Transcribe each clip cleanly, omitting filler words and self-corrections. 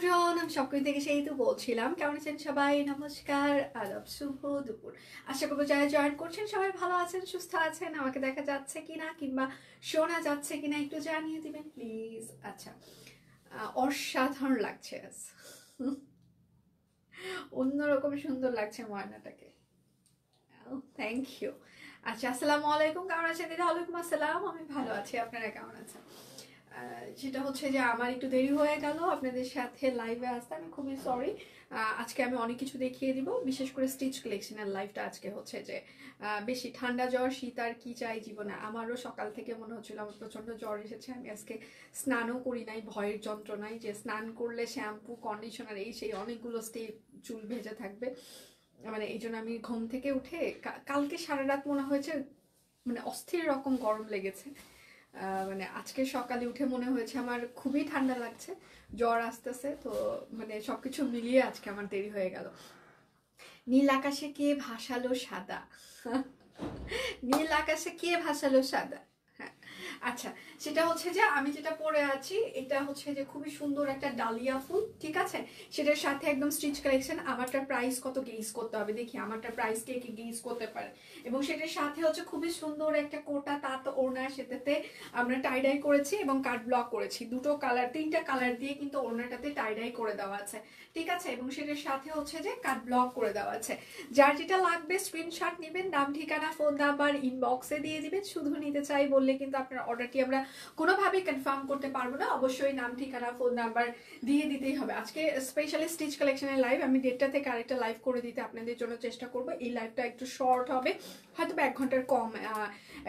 Everyone, আমি সবকই থেকে সেই তো বলছিলাম। কেমন আছেন সবাই? নমস্কার, আদাব, শুভ দুপুর। আশা করবো যারা জয়েন করছেন সবাই ভালো আছেন, সুস্থ আছেন। আমাকে দেখা যাচ্ছে কিনা কিংবা শোনা যাচ্ছে কিনা একটু জানিয়ে দিবেন প্লিজ। আচ্ছা, অসাধারণ লাগছে, অন্যরকম সুন্দর লাগছে ময়নাটাকে। Thank you. আচ্ছা, আসসালামু আলাইকুম। কেমন আছেন দিদি? ওয়ালাইকুম আসসালাম। আমি ভালো আছি, আপনারা কেমন আছেন? যেটা হচ্ছে যে আমার একটু দেরি হয়ে গেল আপনাদের সাথে লাইভে আসতে, আমি খুবই সরি। আজকে আমি অনেক কিছু দেখিয়ে দিব, বিশেষ করে স্টিচ কালেকশনের লাইভটা আজকে হচ্ছে যে বেশি ঠান্ডা জ্বর শীত আর কি চাই জীবনে। আমারও সকাল থেকে মনে হচ্ছিল আমার প্রচণ্ড জ্বর এসেছে। আমি আজকে স্নানও করি নাই ভয়ের যন্ত্রণায়, যে স্নান করলে শ্যাম্পু কন্ডিশনার এই সেই অনেকগুলো স্টেপ, চুল ভেজে থাকবে। মানে এই জন্য আমি ঘুম থেকে উঠে কালকে সারা রাত মনে হয়েছে মানে অস্থির রকম গরম লেগেছে। মানে আজকে সকালে উঠে মনে হয়েছে আমার খুবই ঠান্ডা লাগছে, জ্বর আসতেছে। তো মানে সবকিছু মিলিয়ে আজকে আমার দেরি হয়ে গেল। নীল আকাশে কে ভাসালো সাদা, নীল আকাশে কে ভাসালো সাদা। হ্যাঁ, আচ্ছা, সেটা হচ্ছে যে আমি যেটা পরে আছি এটা হচ্ছে যে খুবই সুন্দর একটা ডালিয়া ফুল, ঠিক আছে? সেটার সাথে একদম স্টিচ কালেকশন। আমারটার প্রাইস কত গেজ করতে হবে দেখি, আমারটার প্রাইস কে কে গেজ করতে পারে। এবং সেটার সাথে হচ্ছে খুবই সুন্দর একটা কোটা তাঁত ওড়না, সেটাতে আমরা টাইডাই করেছি এবং কাট ব্লক করেছি। দুটো কালার, তিনটা কালার দিয়ে কিন্তু ওড়নাটাতে টাইডাই করে দেওয়া আছে, ঠিক আছে? এবং সেটার সাথে হচ্ছে যে কাট ব্লক করে দেওয়া আছে। যার যেটা লাগবে স্ক্রিনশট নেবেন, নাম ঠিকানা ফোন নাম্বার ইনবক্সে দিয়ে দিবেন। শুধু নিতে চাই বললে কিন্তু আপনার অর্ডারটি আমরা কোনোভাবেই কনফার্ম করতে পারবো না, অবশ্যই নাম ঠিকানা ফোন নাম্বার দিয়ে দিতেই হবে। আজকে স্পেশালি স্টিচ কালেকশনের লাইভ, আমি 1:30 থেকে আরেকটা লাইভ করে দিতে আপনাদের জন্য চেষ্টা করব। এই লাইভটা একটু শর্ট হবে, হয়তো 1 ঘন্টার কম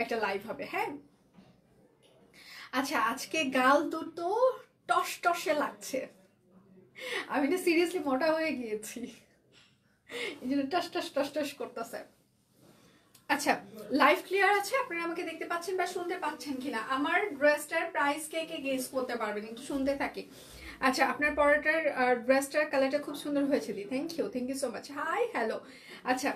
একটা লাইভ হবে। হ্যাঁ, আচ্ছা, আজকে গাল দুটো টস টসে লাগছে। আমি না সিরিয়াসলি মোটা হয়ে গিয়েছি, এই জন্য টস টস টস টস করতেছে। আচ্ছা, লাইভ ক্লিয়ার আছে? আপনারা আমাকে দেখতে পাচ্ছেন বা শুনতে পাচ্ছেন কিনা? আমার ড্রেসটার প্রাইস কে কে গেস করতে পারবেন, একটু শুনতে থাকি। আচ্ছা, আপনার পরাটার ড্রেসটার কালারটা খুব সুন্দর হয়েছে দি, thank you so much. Hi, hello. আচ্ছা,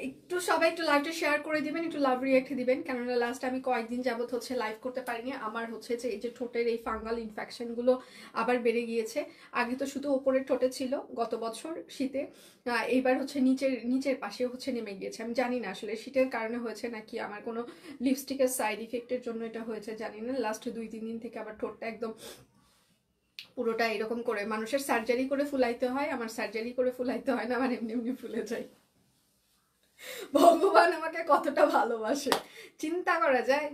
একটু সবাই একটু লাইভটা শেয়ার করে দিবেন, একটু লাভ রিয়েক্ট দিবেন, কেননা লাস্ট আমি কয়েকদিন যাবত হচ্ছে লাইভ করতে পারিনি। আমার হচ্ছে যে এই যে ঠোঁটের এই ফাঙ্গাল ইনফেকশনগুলো আবার বেড়ে গিয়েছে। আগে তো শুধু ওপরের ঠোঁটে ছিল গত বছর শীতে, এইবার হচ্ছে নিচের পাশে হচ্ছে নেমে গিয়েছে। আমি জানি না আসলে শীতের কারণে হয়েছে নাকি আমার কোনো লিপস্টিকের সাইড ইফেক্টের জন্য এটা হয়েছে, জানি না। লাস্ট 2-3 দিন থেকে আবার ঠোঁটটা একদম পুরোটা এরকম করে, মানুষের সার্জারি করে ফুলাইতে হয়, আমার সার্জারি করে ফুলাইতে হয় না, আমার এমনি এমনি ফুলে যায়। ভগবান আমাকে কতটা ভালোবাসে চিন্তা করা যায়।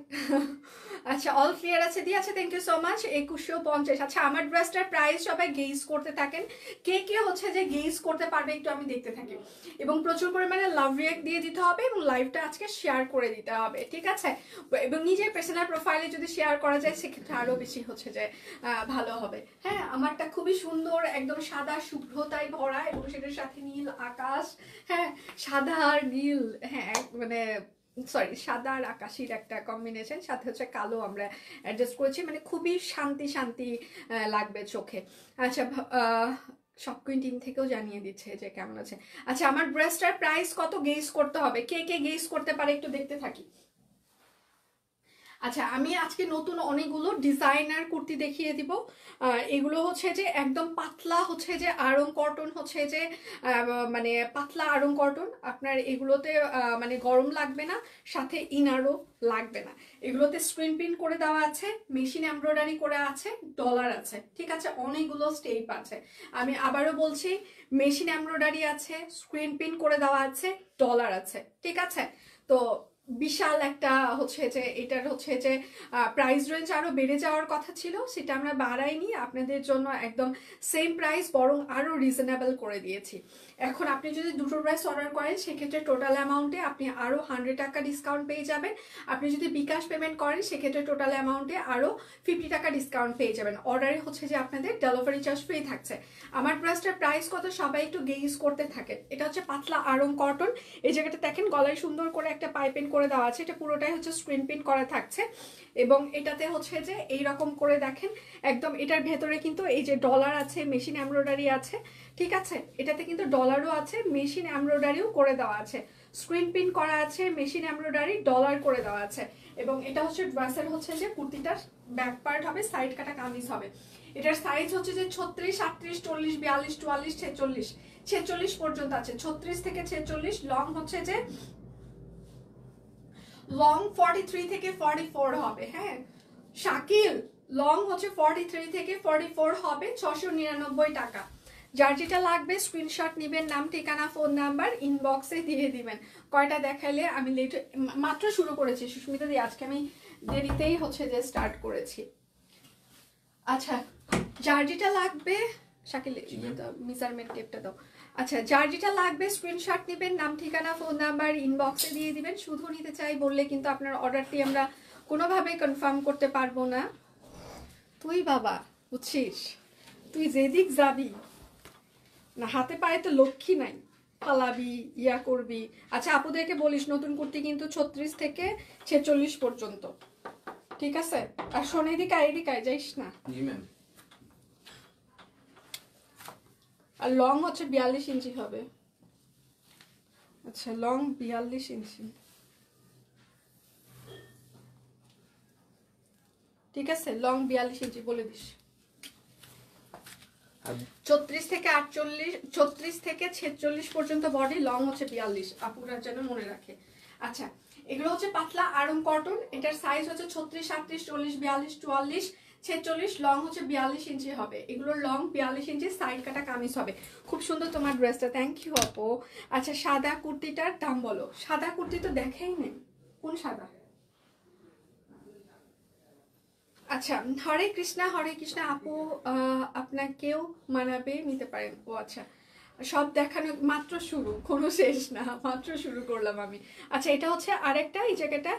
আচ্ছা, অল ক্লিয়ার আছে দিয়ে আছে, থ্যাংক ইউ সো মাচ। 2150। আচ্ছা, আমার ড্রেসটার প্রাইস সবাই গেজ করতে থাকেন, কে কে হচ্ছে যে গেজ করতে পারবে একটু আমি দেখতে থাকি। এবং প্রচুর পরিমাণে লাভ রিয়েক্ট দিয়ে দিতে হবে এবং লাইভটা আজকে শেয়ার করে দিতে হবে, ঠিক আছে? এবং নিজের পার্সোনাল প্রোফাইলে যদি শেয়ার করা যায় সেক্ষেত্রে আরও বেশি হচ্ছে যে ভালো হবে। হ্যাঁ, আমারটা খুবই সুন্দর, একদম সাদা শুভ্রতায় ভরা এবং সেটার সাথে নীল আকাশ। হ্যাঁ, সাদা আর নীল, হ্যাঁ মানে সরি, সাদা আর আকাশির একটা কম্বিনেশন, সাথে হচ্ছে কালো আমরা অ্যাডজাস্ট করেছি, মানে খুবই শান্তি শান্তি লাগবে চোখে। আচ্ছা, সব টিম থেকেও জানিয়ে দিচ্ছে যে কেমন আছে। আচ্ছা, আমার ড্রেসটার প্রাইস কত গেস করতে হবে, কে কে গেস করতে পারে একটু দেখতে থাকি। আচ্ছা, আমি আজকে নতুন অনেকগুলো ডিজাইনার কুর্তি দেখিয়ে দিব। এগুলো হচ্ছে যে একদম পাতলা হচ্ছে যে আড়ং কটন, হচ্ছে যে মানে পাতলা আড়ং কটন। আপনার এগুলোতে মানে গরম লাগবে না, সাথে ইনারও লাগবে না। এগুলোতে স্ক্রিন প্রিন্ট করে দেওয়া আছে, মেশিন এমব্রয়ডারি করে আছে, ডলার আছে, ঠিক আছে? অনেকগুলো স্টেপ আছে। আমি আবারও বলছি, মেশিন এমব্রয়ডারি আছে, স্ক্রিন প্রিন্ট করে দেওয়া আছে, ডলার আছে, ঠিক আছে? তো বিশাল একটা হচ্ছে যে এটার হচ্ছে যে প্রাইস রেঞ্জ আরো বেড়ে যাওয়ার কথা ছিল, সেটা আমরা বাড়াইনি, আপনাদের জন্য একদম সেম প্রাইস, বরং আরো রিজনেবল করে দিয়েছি। এখন আপনি যদি দুটো ড্রেস অর্ডার করেন সেক্ষেত্রে টোটাল অ্যামাউন্টে আপনি আরো 100 টাকা ডিসকাউন্ট পেয়ে যাবেন। আপনি যদি বিকাশ পেমেন্ট করেন সেক্ষেত্রে টোটাল অ্যামাউন্টে আরো 50 টাকা ডিসকাউন্ট পেয়ে যাবেন। অর্ডারে হচ্ছে যে আপনাদের ডেলিভারি চার্জ ফ্রি থাকছে। আমার ড্রেসটার প্রাইস কত সবাই একটু গেজ করতে থাকেন। এটা হচ্ছে পাতলা আড়ং কটন, এই জায়গাটা দেখেন গলায় সুন্দর করে একটা পাইপিং করে দেওয়া আছে, এটা পুরোটাই হচ্ছে স্ক্রিন প্রিন্ট করা থাকছে। এবং এটাতে হচ্ছে যে এইরকম করে দেখেন একদম, এটার ভেতরে কিন্তু এই যে ডলার আছে, মেশিন এমব্রয়ডারি আছে, ঠিক আছে? এটাতে কিন্তু ডলারও আছে, মেশিন এমব্রয়ডারিও করে দেওয়া আছে, স্ক্রিন প্রিন্ট করা আছে, মেশিন এমব্রয়ডারি, ডলার করে দেওয়া আছে। এবং এটা হচ্ছে ড্রেসের হচ্ছে যে কুর্তিটার ব্যাক পার্ট হবে, সাইড কাটা কামিজ হবে। এটার সাইজ হচ্ছে যে 36, 38, 40, 42, 44, 46, 46 পর্যন্ত আছে। 36 থেকে 46। লং হচ্ছে যে লং 43 থেকে 44 হবে। হ্যাঁ শাকিল, লং হচ্ছে 43 থেকে 44 হবে, 699 টাকা। যার যেটা লাগবে স্ক্রিনশট নেবেন, নাম ঠিকানা ফোন নাম্বার ইনবক্সে দিয়ে দিবেন। কয়টা দেখাইলে আমি লেট, মাত্র শুরু করেছি সুস্মিতা দি, আজকে আমি দেরিতেই হচ্ছে যে স্টার্ট করেছি। আচ্ছা যার যেটা লাগবে, শাকিল মেজারমেন্ট টেপটা দাও। আচ্ছা যার যেটা লাগবে স্ক্রিনশট নেবেন, নাম ঠিকানা ফোন নাম্বার ইনবক্সে দিয়ে দিবেন। শুধু নিতে চাই বললে কিন্তু আপনার অর্ডারটি আমরা কোনোভাবে কনফার্ম করতে পারবো না। তুই বাবা বুঝছিস, তুই যেদিক যাবি না হাতে পায়ে তো লক্ষ্মী নাই, পালাবি ইয়া করবি। আচ্ছা আপুদেরকে বলিস নতুন কুর্তি কিন্তু 36 থেকে 46 পর্যন্ত, ঠিক আছে? আর শোন এদিকে যাইস না। আর লং হচ্ছে 42 ইঞ্চি হবে। আচ্ছা লং 42 ইঞ্চি, ঠিক আছে? লং 42 ইঞ্চি বলে দিস। 36 থেকে 48, 36 থেকে 46 পর্যন্ত বডি, লং হচ্ছে 42, আপুরা যেন মনে রাখে। আচ্ছা এগুলো হচ্ছে পাতলা আরং কটন, এটার সাইজ হচ্ছে 36, 38, 40, 42, 44, 46, লং হচ্ছে 42 ইঞ্চি হবে। এগুলোর লং 42 ইঞ্চি, সাইড কাটা কামিজ হবে। খুব সুন্দর তোমার ড্রেসটা, থ্যাংক ইউ আপু। আচ্ছা সাদা কুর্তিটার দাম বলো। সাদা কুর্তি তো দেখাই নেই, কোন সাদা? আচ্ছা হরে কৃষ্ণা আপু, আপনাকেও মানাবে, নিতে পারেন। ও আচ্ছা সব দেখানো মাত্র শুরু, কোনো শেষ না, মাত্র শুরু করলাম আমি। আচ্ছা এটা হচ্ছে আরেকটা, এই জায়গাটা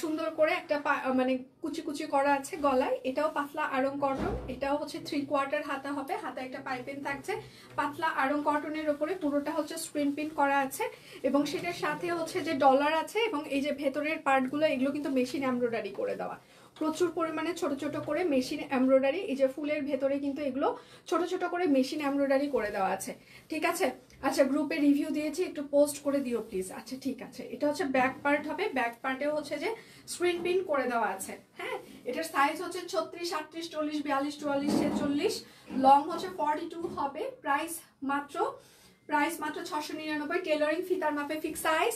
সুন্দর করে একটা মানে কুচি কুচি করা আছে গলায়, এটাও পাতলা আরং কটন, এটাও হচ্ছে 3/4 হাতা হবে, হাতা একটা পাইপিং থাকছে, পাতলা আরং কটনের উপরে পুরোটা হচ্ছে স্ক্রিন প্রিন্ট করা আছে, এবং সেটার সাথে হচ্ছে যে ডলার আছে, এবং এই যে ভেতরের পার্টগুলো এগুলো কিন্তু মেশিন এমব্রয়ডারি করে দেওয়া, প্রচুর পরিমাণে ছোট ছোট করে মেশিন এমব্রয়ডারি। এই যে ফুলের ভেতরে কিন্তু এগুলো ছোট ছোট করে মেশিন এমব্রয়ডারি করে দেওয়া আছে, ঠিক আছে? আচ্ছা গ্রুপে রিভিউ দিয়েছি, একটু পোস্ট করে দিও প্লিজ। আচ্ছা ঠিক আছে, এটা হচ্ছে ব্যাক পার্ট হবে, ব্যাক পার্টেও হচ্ছে যে স্ক্রিন প্রিন্ট করে দেওয়া আছে। হ্যাঁ এটার সাইজ হচ্ছে 36, 38, 40, 42, 44, 46, লং হচ্ছে 42 হবে। প্রাইস মাত্র 699। টেলারিং ফিতার মাপে ফিক্স সাইজ।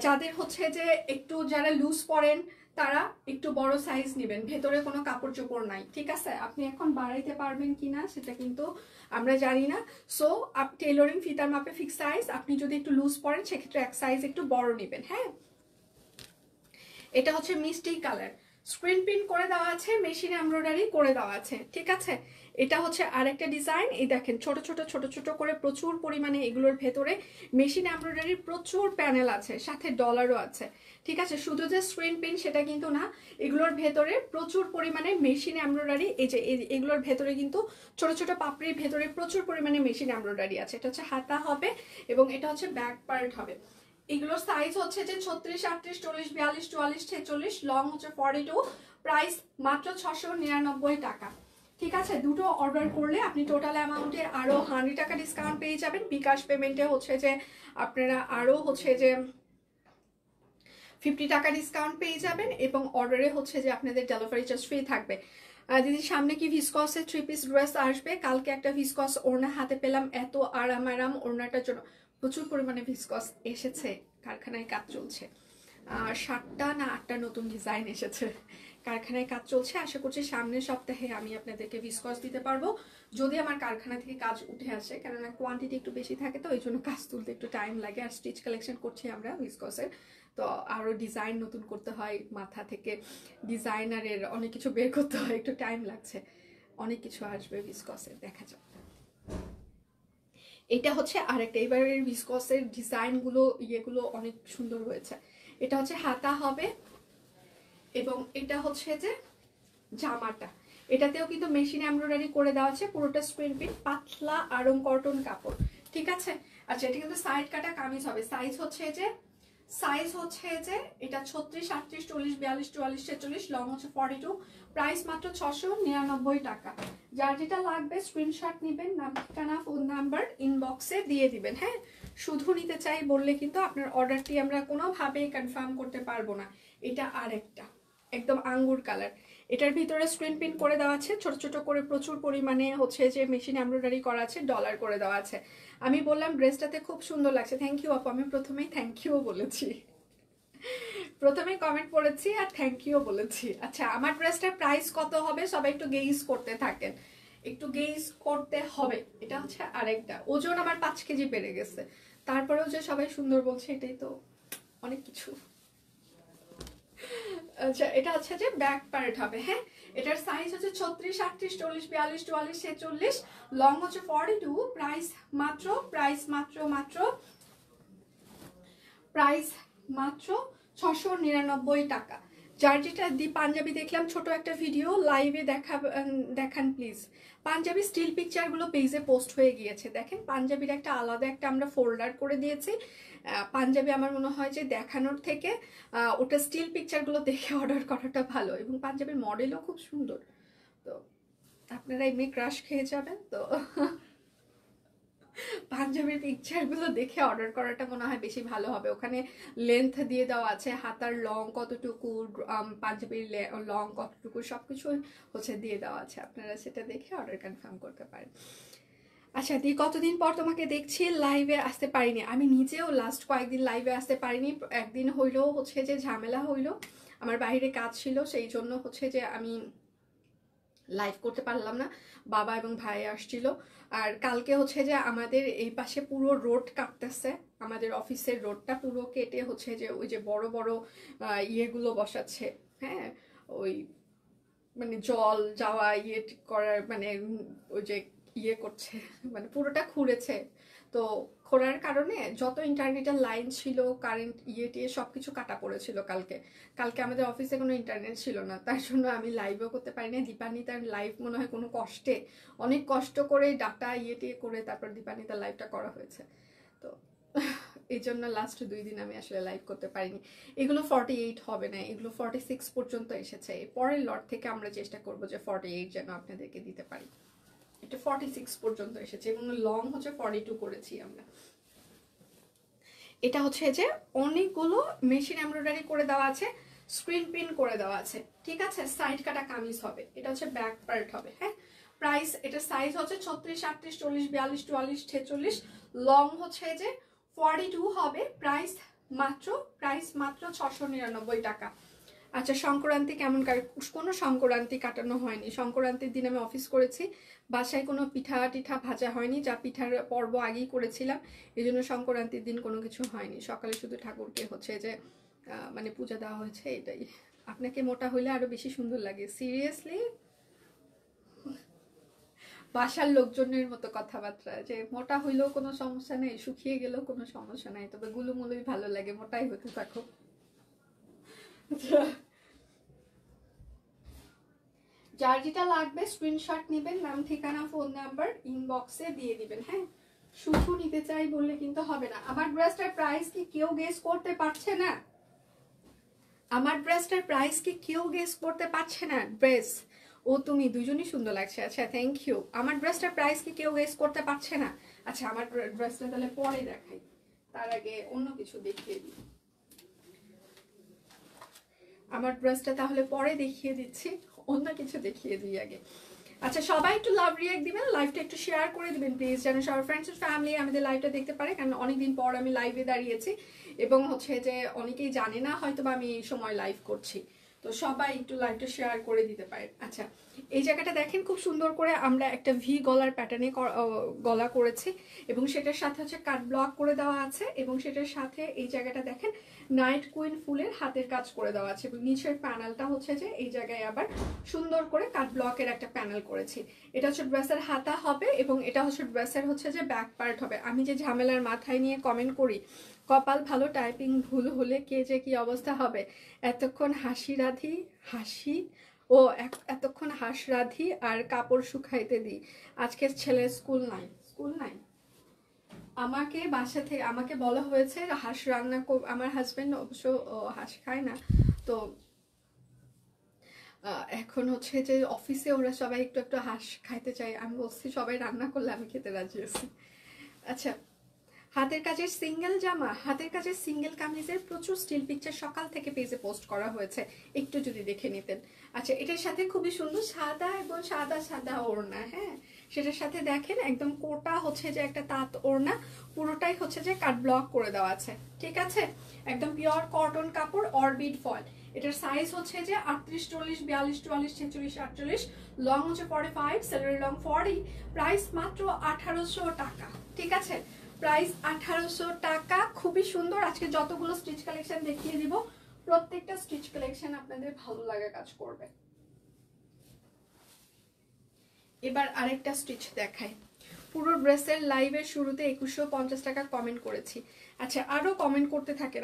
যাদের হচ্ছে যে একটু যারা লুজ পরেন তারা একটু বড় সাইজ নেবেন, ভেতরে কোনো কাপড় চোপড় নাই, ঠিক আছে? আপনি এখন বাড়াইতে পারবেন কিনা সেটা কিন্তু আমরা জানি না। সো টেলারিং ফিতার মাপে ফিক্স সাইজ, আপনি যদি একটু লুজ পরেন সেক্ষেত্রে এক সাইজ একটু বড় নেবেন। হ্যাঁ এটা হচ্ছে মিষ্টি কালার, স্ক্রিন প্রিন্ট করে দেওয়া আছে, মেশিন এমব্রয়ডারি করে দেওয়া আছে, ঠিক আছে? এটা হচ্ছে আরেকটা ডিজাইন, এই দেখেন ছোট ছোট করে প্রচুর পরিমাণে এগুলোর ভেতরে মেশিন এমব্রয়ডারির প্রচুর প্যানেল আছে, সাথে ডলারও আছে, ঠিক আছে? শুধু যে স্ক্রিন প্রিন্ট সেটা কিন্তু না, এগুলোর ভেতরে প্রচুর পরিমাণে মেশিন এমব্রয়ডারি। এই যে এগুলোর ভেতরে কিন্তু ছোট ছোট পাপড়ির ভেতরে প্রচুর পরিমাণে মেশিন এমব্রয়ডারি আছে। এটা হচ্ছে হাতা হবে, এবং এটা হচ্ছে ব্যাক পার্ট হবে। এগুলোর সাইজ হচ্ছে যে 36, 38, 40, 42, 44, 46, লং হচ্ছে 42। প্রাইস মাত্র 699 টাকা, ঠিক আছে? দুটো অর্ডার করলে আপনি টোটাল অ্যামাউন্টে আরো 100 টাকা ডিসকাউন্ট পেয়ে যাবেন। বিকাশ পেমেন্টে হচ্ছে যে আপনারা আরো হচ্ছে যে 50 টাকা ডিসকাউন্ট পেয়ে যাবেন, এবং অর্ডারে হচ্ছে যে আপনাদের ডেলিভারি চার্জ ফ্রি থাকবে। দিদি সামনে কি ভিসকসের 3 পিস ড্রেস আসবে? কালকে একটা ভিসকস ওড়না হাতে পেলাম, এত আরাম ওড়নাটার জন্য। প্রচুর পরিমাণে ভিসকস এসেছে, কারখানায় কাজ চলছে। 7টা না 8টা নতুন ডিজাইন এসেছে, কারখানায় কাজ চলছে। আশা করছি সামনের সপ্তাহে আমি আপনাদেরকে ভিসকস দিতে পারবো, যদি আমার কারখানা থেকে কাজ উঠে আসে, কেননা কোয়ান্টিটি একটু বেশি থাকে তো এই জন্য কাজ তুলতে একটু টাইম লাগে। আর স্টিচ কালেকশন করছি আমরা ভিসকসের, তো আরও ডিজাইন নতুন করতে হয়, মাথা থেকে ডিজাইনারের অনেক কিছু বের করতে হয়, একটু টাইম লাগছে। অনেক কিছু আসবে ভিসকসের, দেখা যাক। এটা হচ্ছে আরেকটা, এবারের ভিসকসের ডিজাইনগুলো ইয়েগুলো অনেক সুন্দর হয়েছে। এটা হচ্ছে হাতা হবে, এবং এটা হচ্ছে যে জামাটা, এটাতেও কিন্তু মেশিন এমব্রয়ডারি করে দেওয়া আছে, পুরোটা স্ক্রিন প্রিন্ট, পাতলা আরং কটন কাপড়, ঠিক আছে? আচ্ছা এটা কিন্তু সাইড কাটা কামিজ হবে। সাইজ হচ্ছে যে এটা 36, 38, 40, 42, 44, 46, লং হচ্ছে 42। প্রাইস মাত্র 699 টাকা। যার যেটা লাগবে স্ক্রিনশট নেবেন, নাম ঠিকানা ফোন নাম্বার ইনবক্সে দিয়ে দিবেন। হ্যাঁ শুধু নিতে চাই বললে কিন্তু আপনার অর্ডারটি আমরা কোনোভাবেই কনফার্ম করতে পারবো না। এটা আরেকটা একদম আঙ্গুর কালার, এটার ভিতরে স্ক্রিন প্রিন্ট করে দেওয়া আছে, ছোট ছোট করে প্রচুর পরিমাণে হচ্ছে যে মেশিন এমব্রয়ডারি করা আছে, ডলার করে দেওয়া আছে। আমি বললাম ড্রেসটাতে খুব সুন্দর লাগছে, থ্যাংক ইউ আপু। আমি প্রথমেই থ্যাংক ইউ বলেছি, প্রথমেই কমেন্ট পড়েছি আর থ্যাংক ইউ বলেছি। আচ্ছা, আমার ড্রেসটার প্রাইস কত হবে সবাই একটু গেইজ করতে থাকেন, একটু গেইজ করতে হবে। এটা হচ্ছে আরেকটা, ওজন আমার 5 কেজি বেড়ে গেছে, তারপরেও যে সবাই সুন্দর বলছে এটাই তো অনেক কিছু। আচ্ছা, এটা হচ্ছে যে ব্যাক পার্ট হবে। হ্যাঁ, এটার সাইজ হচ্ছে 36, 38, 40, 42, 44, 46, লং হচ্ছে 42। প্রাইস মাত্র প্রাইস মাত্র 699 টাকা। যার যেটা দি পাঞ্জাবি দেখলাম ছোট একটা ভিডিও লাইভে দেখান প্লিজ। পাঞ্জাবি স্টিল পিকচারগুলো পেজে পোস্ট হয়ে গিয়েছে, দেখেন পাঞ্জাবির একটা আলাদা একটা আমরা ফোল্ডার করে দিয়েছি। পাঞ্জাবি আমার মনে হয় যে দেখানোর থেকে ওটা স্টিল পিকচারগুলো দেখে অর্ডার করাটা ভালো, এবং পাঞ্জাবির মডেলও খুব সুন্দর, তো আপনারা এমনি ক্রাশ খেয়ে যাবেন। তো পাঞ্জাবির পিকচারগুলো দেখে অর্ডার করাটা মনে হয় বেশি ভালো হবে। ওখানে লেন্থ দিয়ে দেওয়া আছে, হাতার লং কতটুকু, পাঞ্জাবির লং কতটুকু, সবকিছু হচ্ছে দিয়ে দেওয়া আছে, আপনারা সেটা দেখে অর্ডার কনফার্ম করতে পারেন। আচ্ছা দি, কতদিন পর তোমাকে দেখছি, লাইভে আসতে পারিনি। আমি নিজেও লাস্ট কয়েকদিন লাইভে আসতে পারিনি, একদিন হইলেও হচ্ছে যে ঝামেলা হইলো, আমার বাইরে কাজ ছিল, সেই জন্য হচ্ছে যে আমি লাইভ করতে পারলাম না, বাবা এবং ভাই আসছিল। আর কালকে হচ্ছে যে আমাদের এই পাশে পুরো রোড কাটতেছে, আমাদের অফিসের রোডটা পুরো কেটে হচ্ছে যে ওই যে বড় বড় ইয়েগুলো বসাচ্ছে, হ্যাঁ, ওই মানে জল যাওয়া ইয়ে করার মানে ওই যে ইয়ে করছে, মানে পুরোটা খুঁড়েছে। তো খোঁড়ার কারণে যত ইন্টারনেটের লাইন ছিল, কারেন্ট ইয়ে টিয়ে সবকিছু কাটা পড়েছিল কালকে। কালকে আমাদের অফিসে কোনো ইন্টারনেট ছিল না, তার জন্য আমি লাইভও করতে পারিনি। দীপানি তার লাইভ মনে হয় কোনো কষ্টে, অনেক কষ্ট করে ডাটা ইয়ে টিয়ে করে তারপর দীপানি তার লাইভটা করা হয়েছে। তো এই জন্য লাস্ট 2 দিন আমি আসলে লাইভ করতে পারিনি। এগুলো 48 হবে না, এগুলো 46 পর্যন্ত এসেছে। পরের লট থেকে আমরা চেষ্টা করবো যে 48 যেন আপনাদেরকে দিতে পারি। এটা 46 পর্যন্ত এসেছে এবং লং হচ্ছে 42 করেছি আমরা। এটা হচ্ছে যে অনেকগুলো মেশিন এমব্রয়ডারি করে দেওয়া আছে, স্ক্রিন প্রিন্ট করে দেওয়া আছে, ঠিক আছে। সাইড কাটা কামিজ হবে, এটা হচ্ছে ব্যাক পার্ট হবে। হ্যাঁ, প্রাইস, এটা সাইজ হচ্ছে 36, 38, 40, 42, 44, 46, লং হচ্ছে যে 42 হবে। প্রাইস মাত্র 699 টাকা। আচ্ছা, সংক্রান্তি কেমন কোনো সংক্রান্তি কাটানো হয়নি, সংক্রান্তির দিন আমি অফিস করেছি, বাসায় কোনো পিঠা টিঠা ভাজা হয়নি, যা পিঠার পর্ব আগেই করেছিলাম, এই জন্য সংক্রান্তির দিন কোনো কিছু হয়নি। সকালে শুধু ঠাকুরকে হচ্ছে যে মানে পূজা দেওয়া হয়েছে, এটাই। আপনাকে মোটা হইলে আরো বেশি সুন্দর লাগে, সিরিয়াসলি বাসার লোকজনের মতো কথাবার্তা, যে মোটা হইলেও কোনো সমস্যা নেই, শুকিয়ে গেলেও কোনো সমস্যা নাই, তবে গুলুমুলুই ভালো লাগে, মোটাই হতে থাকো। যার যেটা লাগবে স্ক্রিনশট নেবেন, নাম ঠিকানা ফোন নাম্বার ইনবক্সে দিয়ে দিবেন। হ্যাঁ, শুধু নিতে চাই বললে কিন্তু হবে না। আমার ড্রেসটার প্রাইস কি কেউ গেস করতে পারছে না? আমার ড্রেসটার প্রাইস কি কেউ গেস করতে পারছে না? ড্রেস, ও তুমি দুজনই সুন্দর লাগছে, আচ্ছা থ্যাংক ইউ। আমার ড্রেসটার প্রাইস কি কেউ গেস করতে পারছে না? আচ্ছা, আমার ড্রেসটা তাহলে পরে দেখাই, তার আগে অন্য কিছু দেখিয়ে দিই। আমার ড্রেসটা তাহলে পরে দেখিয়ে দিচ্ছি, অন্য কিছু দেখিয়ে দিই আগে। আচ্ছা, সবাই একটু লাভ রিয়াক্ট দিবেন, লাইভটা একটু শেয়ার করে দিবেন প্লিজ, যেন সবার ফ্রেন্ডস এন্ড ফ্যামিলি আমাদের লাইভটা দেখতে পারে, কারণ অনেকদিন পর আমি লাইভে দাঁড়িয়েছি এবং হচ্ছে যে অনেকেই জানে না হয়তো বা আমি এই সময় লাইভ করছি, তো সবাই একটু লাইভটা শেয়ার করে দিতে পারেন। আচ্ছা, এই জায়গাটা দেখেন খুব সুন্দর করে আমরা একটা ভি গলার প্যাটার্নে গলা করেছি, এবং সেটার সাথে হচ্ছে কাট ব্লক করে দেওয়া আছে, এবং সেটার সাথে এই জায়গাটা দেখেন নাইট কুইন ফুলের হাতের কাজ করে দেওয়া আছে, এবং নিচের প্যানেলটা হচ্ছে যে এই জায়গায় আবার সুন্দর করে কাট ব্লকের একটা প্যানেল করেছি। এটা হচ্ছে ড্রেসের হাতা হবে, এবং এটা হচ্ছে ড্রেসের হচ্ছে যে ব্যাক পার্ট হবে। আমি যে ঝামেলার মাথায় নিয়ে কমেন্ট করি, কপাল ভালো টাইপিং ভুল হলে কে যে কি অবস্থা হবে, এতক্ষণ এতক্ষণ হাঁস রাধি আর কাপড় শুকাইতে দিই, আজকে ছেলের স্কুল নাই। আমাকে বাসা থেকে আমাকে বলা হয়েছে হাঁস রান্না, আমার হাজবেন্ড অবশ্য হাঁস খায় না, তো এখন হচ্ছে যে অফিসে ওরা সবাই একটু একটু হাঁস খাইতে চায়, আমি বলছি সবাই রান্না করলে আমি খেতে রাজি আছি। আচ্ছা, হাতের কাজের সিঙ্গেল জামা, হাতের কাজের সিঙ্গেল কামিজের প্রচুর স্টিল পিকচার সকাল থেকে পেজে পোস্ট করা হয়েছে, একটু যদি দেখে নিতেন। আচ্ছা, এটার সাথে খুবই সুন্দর সাদা এবং সাদা সাদা ওড়না, হ্যাঁ সেটার সাথে দেখেন একদম কোটা হচ্ছে যে একটা তাঁত ওড়না, পুরোটাই হচ্ছে যে কাট ব্লক করে দেওয়া আছে, ঠিক আছে, একদম পিওর কটন কাপড় অরবিট ফয়েল। এটার সাইজ হচ্ছে যে 38, 40, 42, 44, 46, 48, লং হচ্ছে 45, স্যালারি লং 40, প্রাইস মাত্র 1800 টাকা, ঠিক আছে, প্রাইস 1800 টাকা। খুবই সুন্দর। আজকে যতগুলো স্টিচ কালেকশন দেখিয়ে দিব প্রত্যেকটা স্টিচ কালেকশন আপনাদের ভালো লাগা কাজ করবে। এবার আরেকটা স্টিচ দেখাই। পুরো ড্রেসের লাইভের শুরুতে 2150 টাকা কমেন্ট করেছি। আচ্ছা, আরো কমেন্ট করতে থাকেন,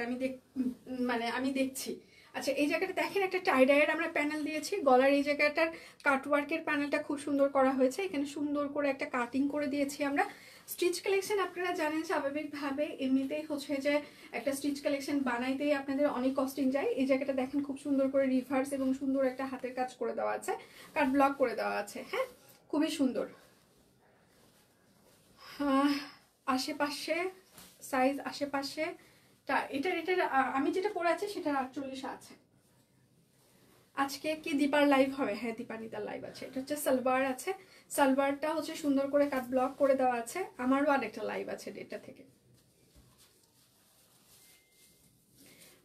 আমি দেখছি। আচ্ছা, এই জায়গাটা দেখেন একটা টাইডাইয়ের আমরা প্যানেল দিয়েছি, গলার এই জায়গাটার কাটওয়ার্কের প্যানেলটা খুব সুন্দর করা হয়েছে, এখানে সুন্দর করে একটা কাটিং করে দিয়েছি আমরা। স্টিচ কালেকশন আপনারা জানেন স্বাভাবিকভাবে এমনিতেই হচ্ছে যে একটা স্টিচ কালেকশন বানাইতেই আপনাদের অনেক কস্টিং যায়। এই জায়গাটা দেখেন খুব সুন্দর করে রিভার্স এবং সুন্দর একটা হাতের কাজ করে দেওয়া আছে, কাট ব্লক করে দেওয়া আছে, হ্যাঁ খুবই সুন্দর। আশেপাশে সাইজ আশেপাশে এটার আমি যেটা পরে আছি সেটার 48 আছে। আজকে কি দীপার লাইভ হবে? হ্যাঁ দীপানিতার লাইভ আছে। এটা হচ্ছে সালোয়ার আছে, সালোয়ারটা হচ্ছে সুন্দর করে কাট ব্লক করে দেওয়া আছে। আমারও আরেকটা লাইভ আছে এটা থেকে।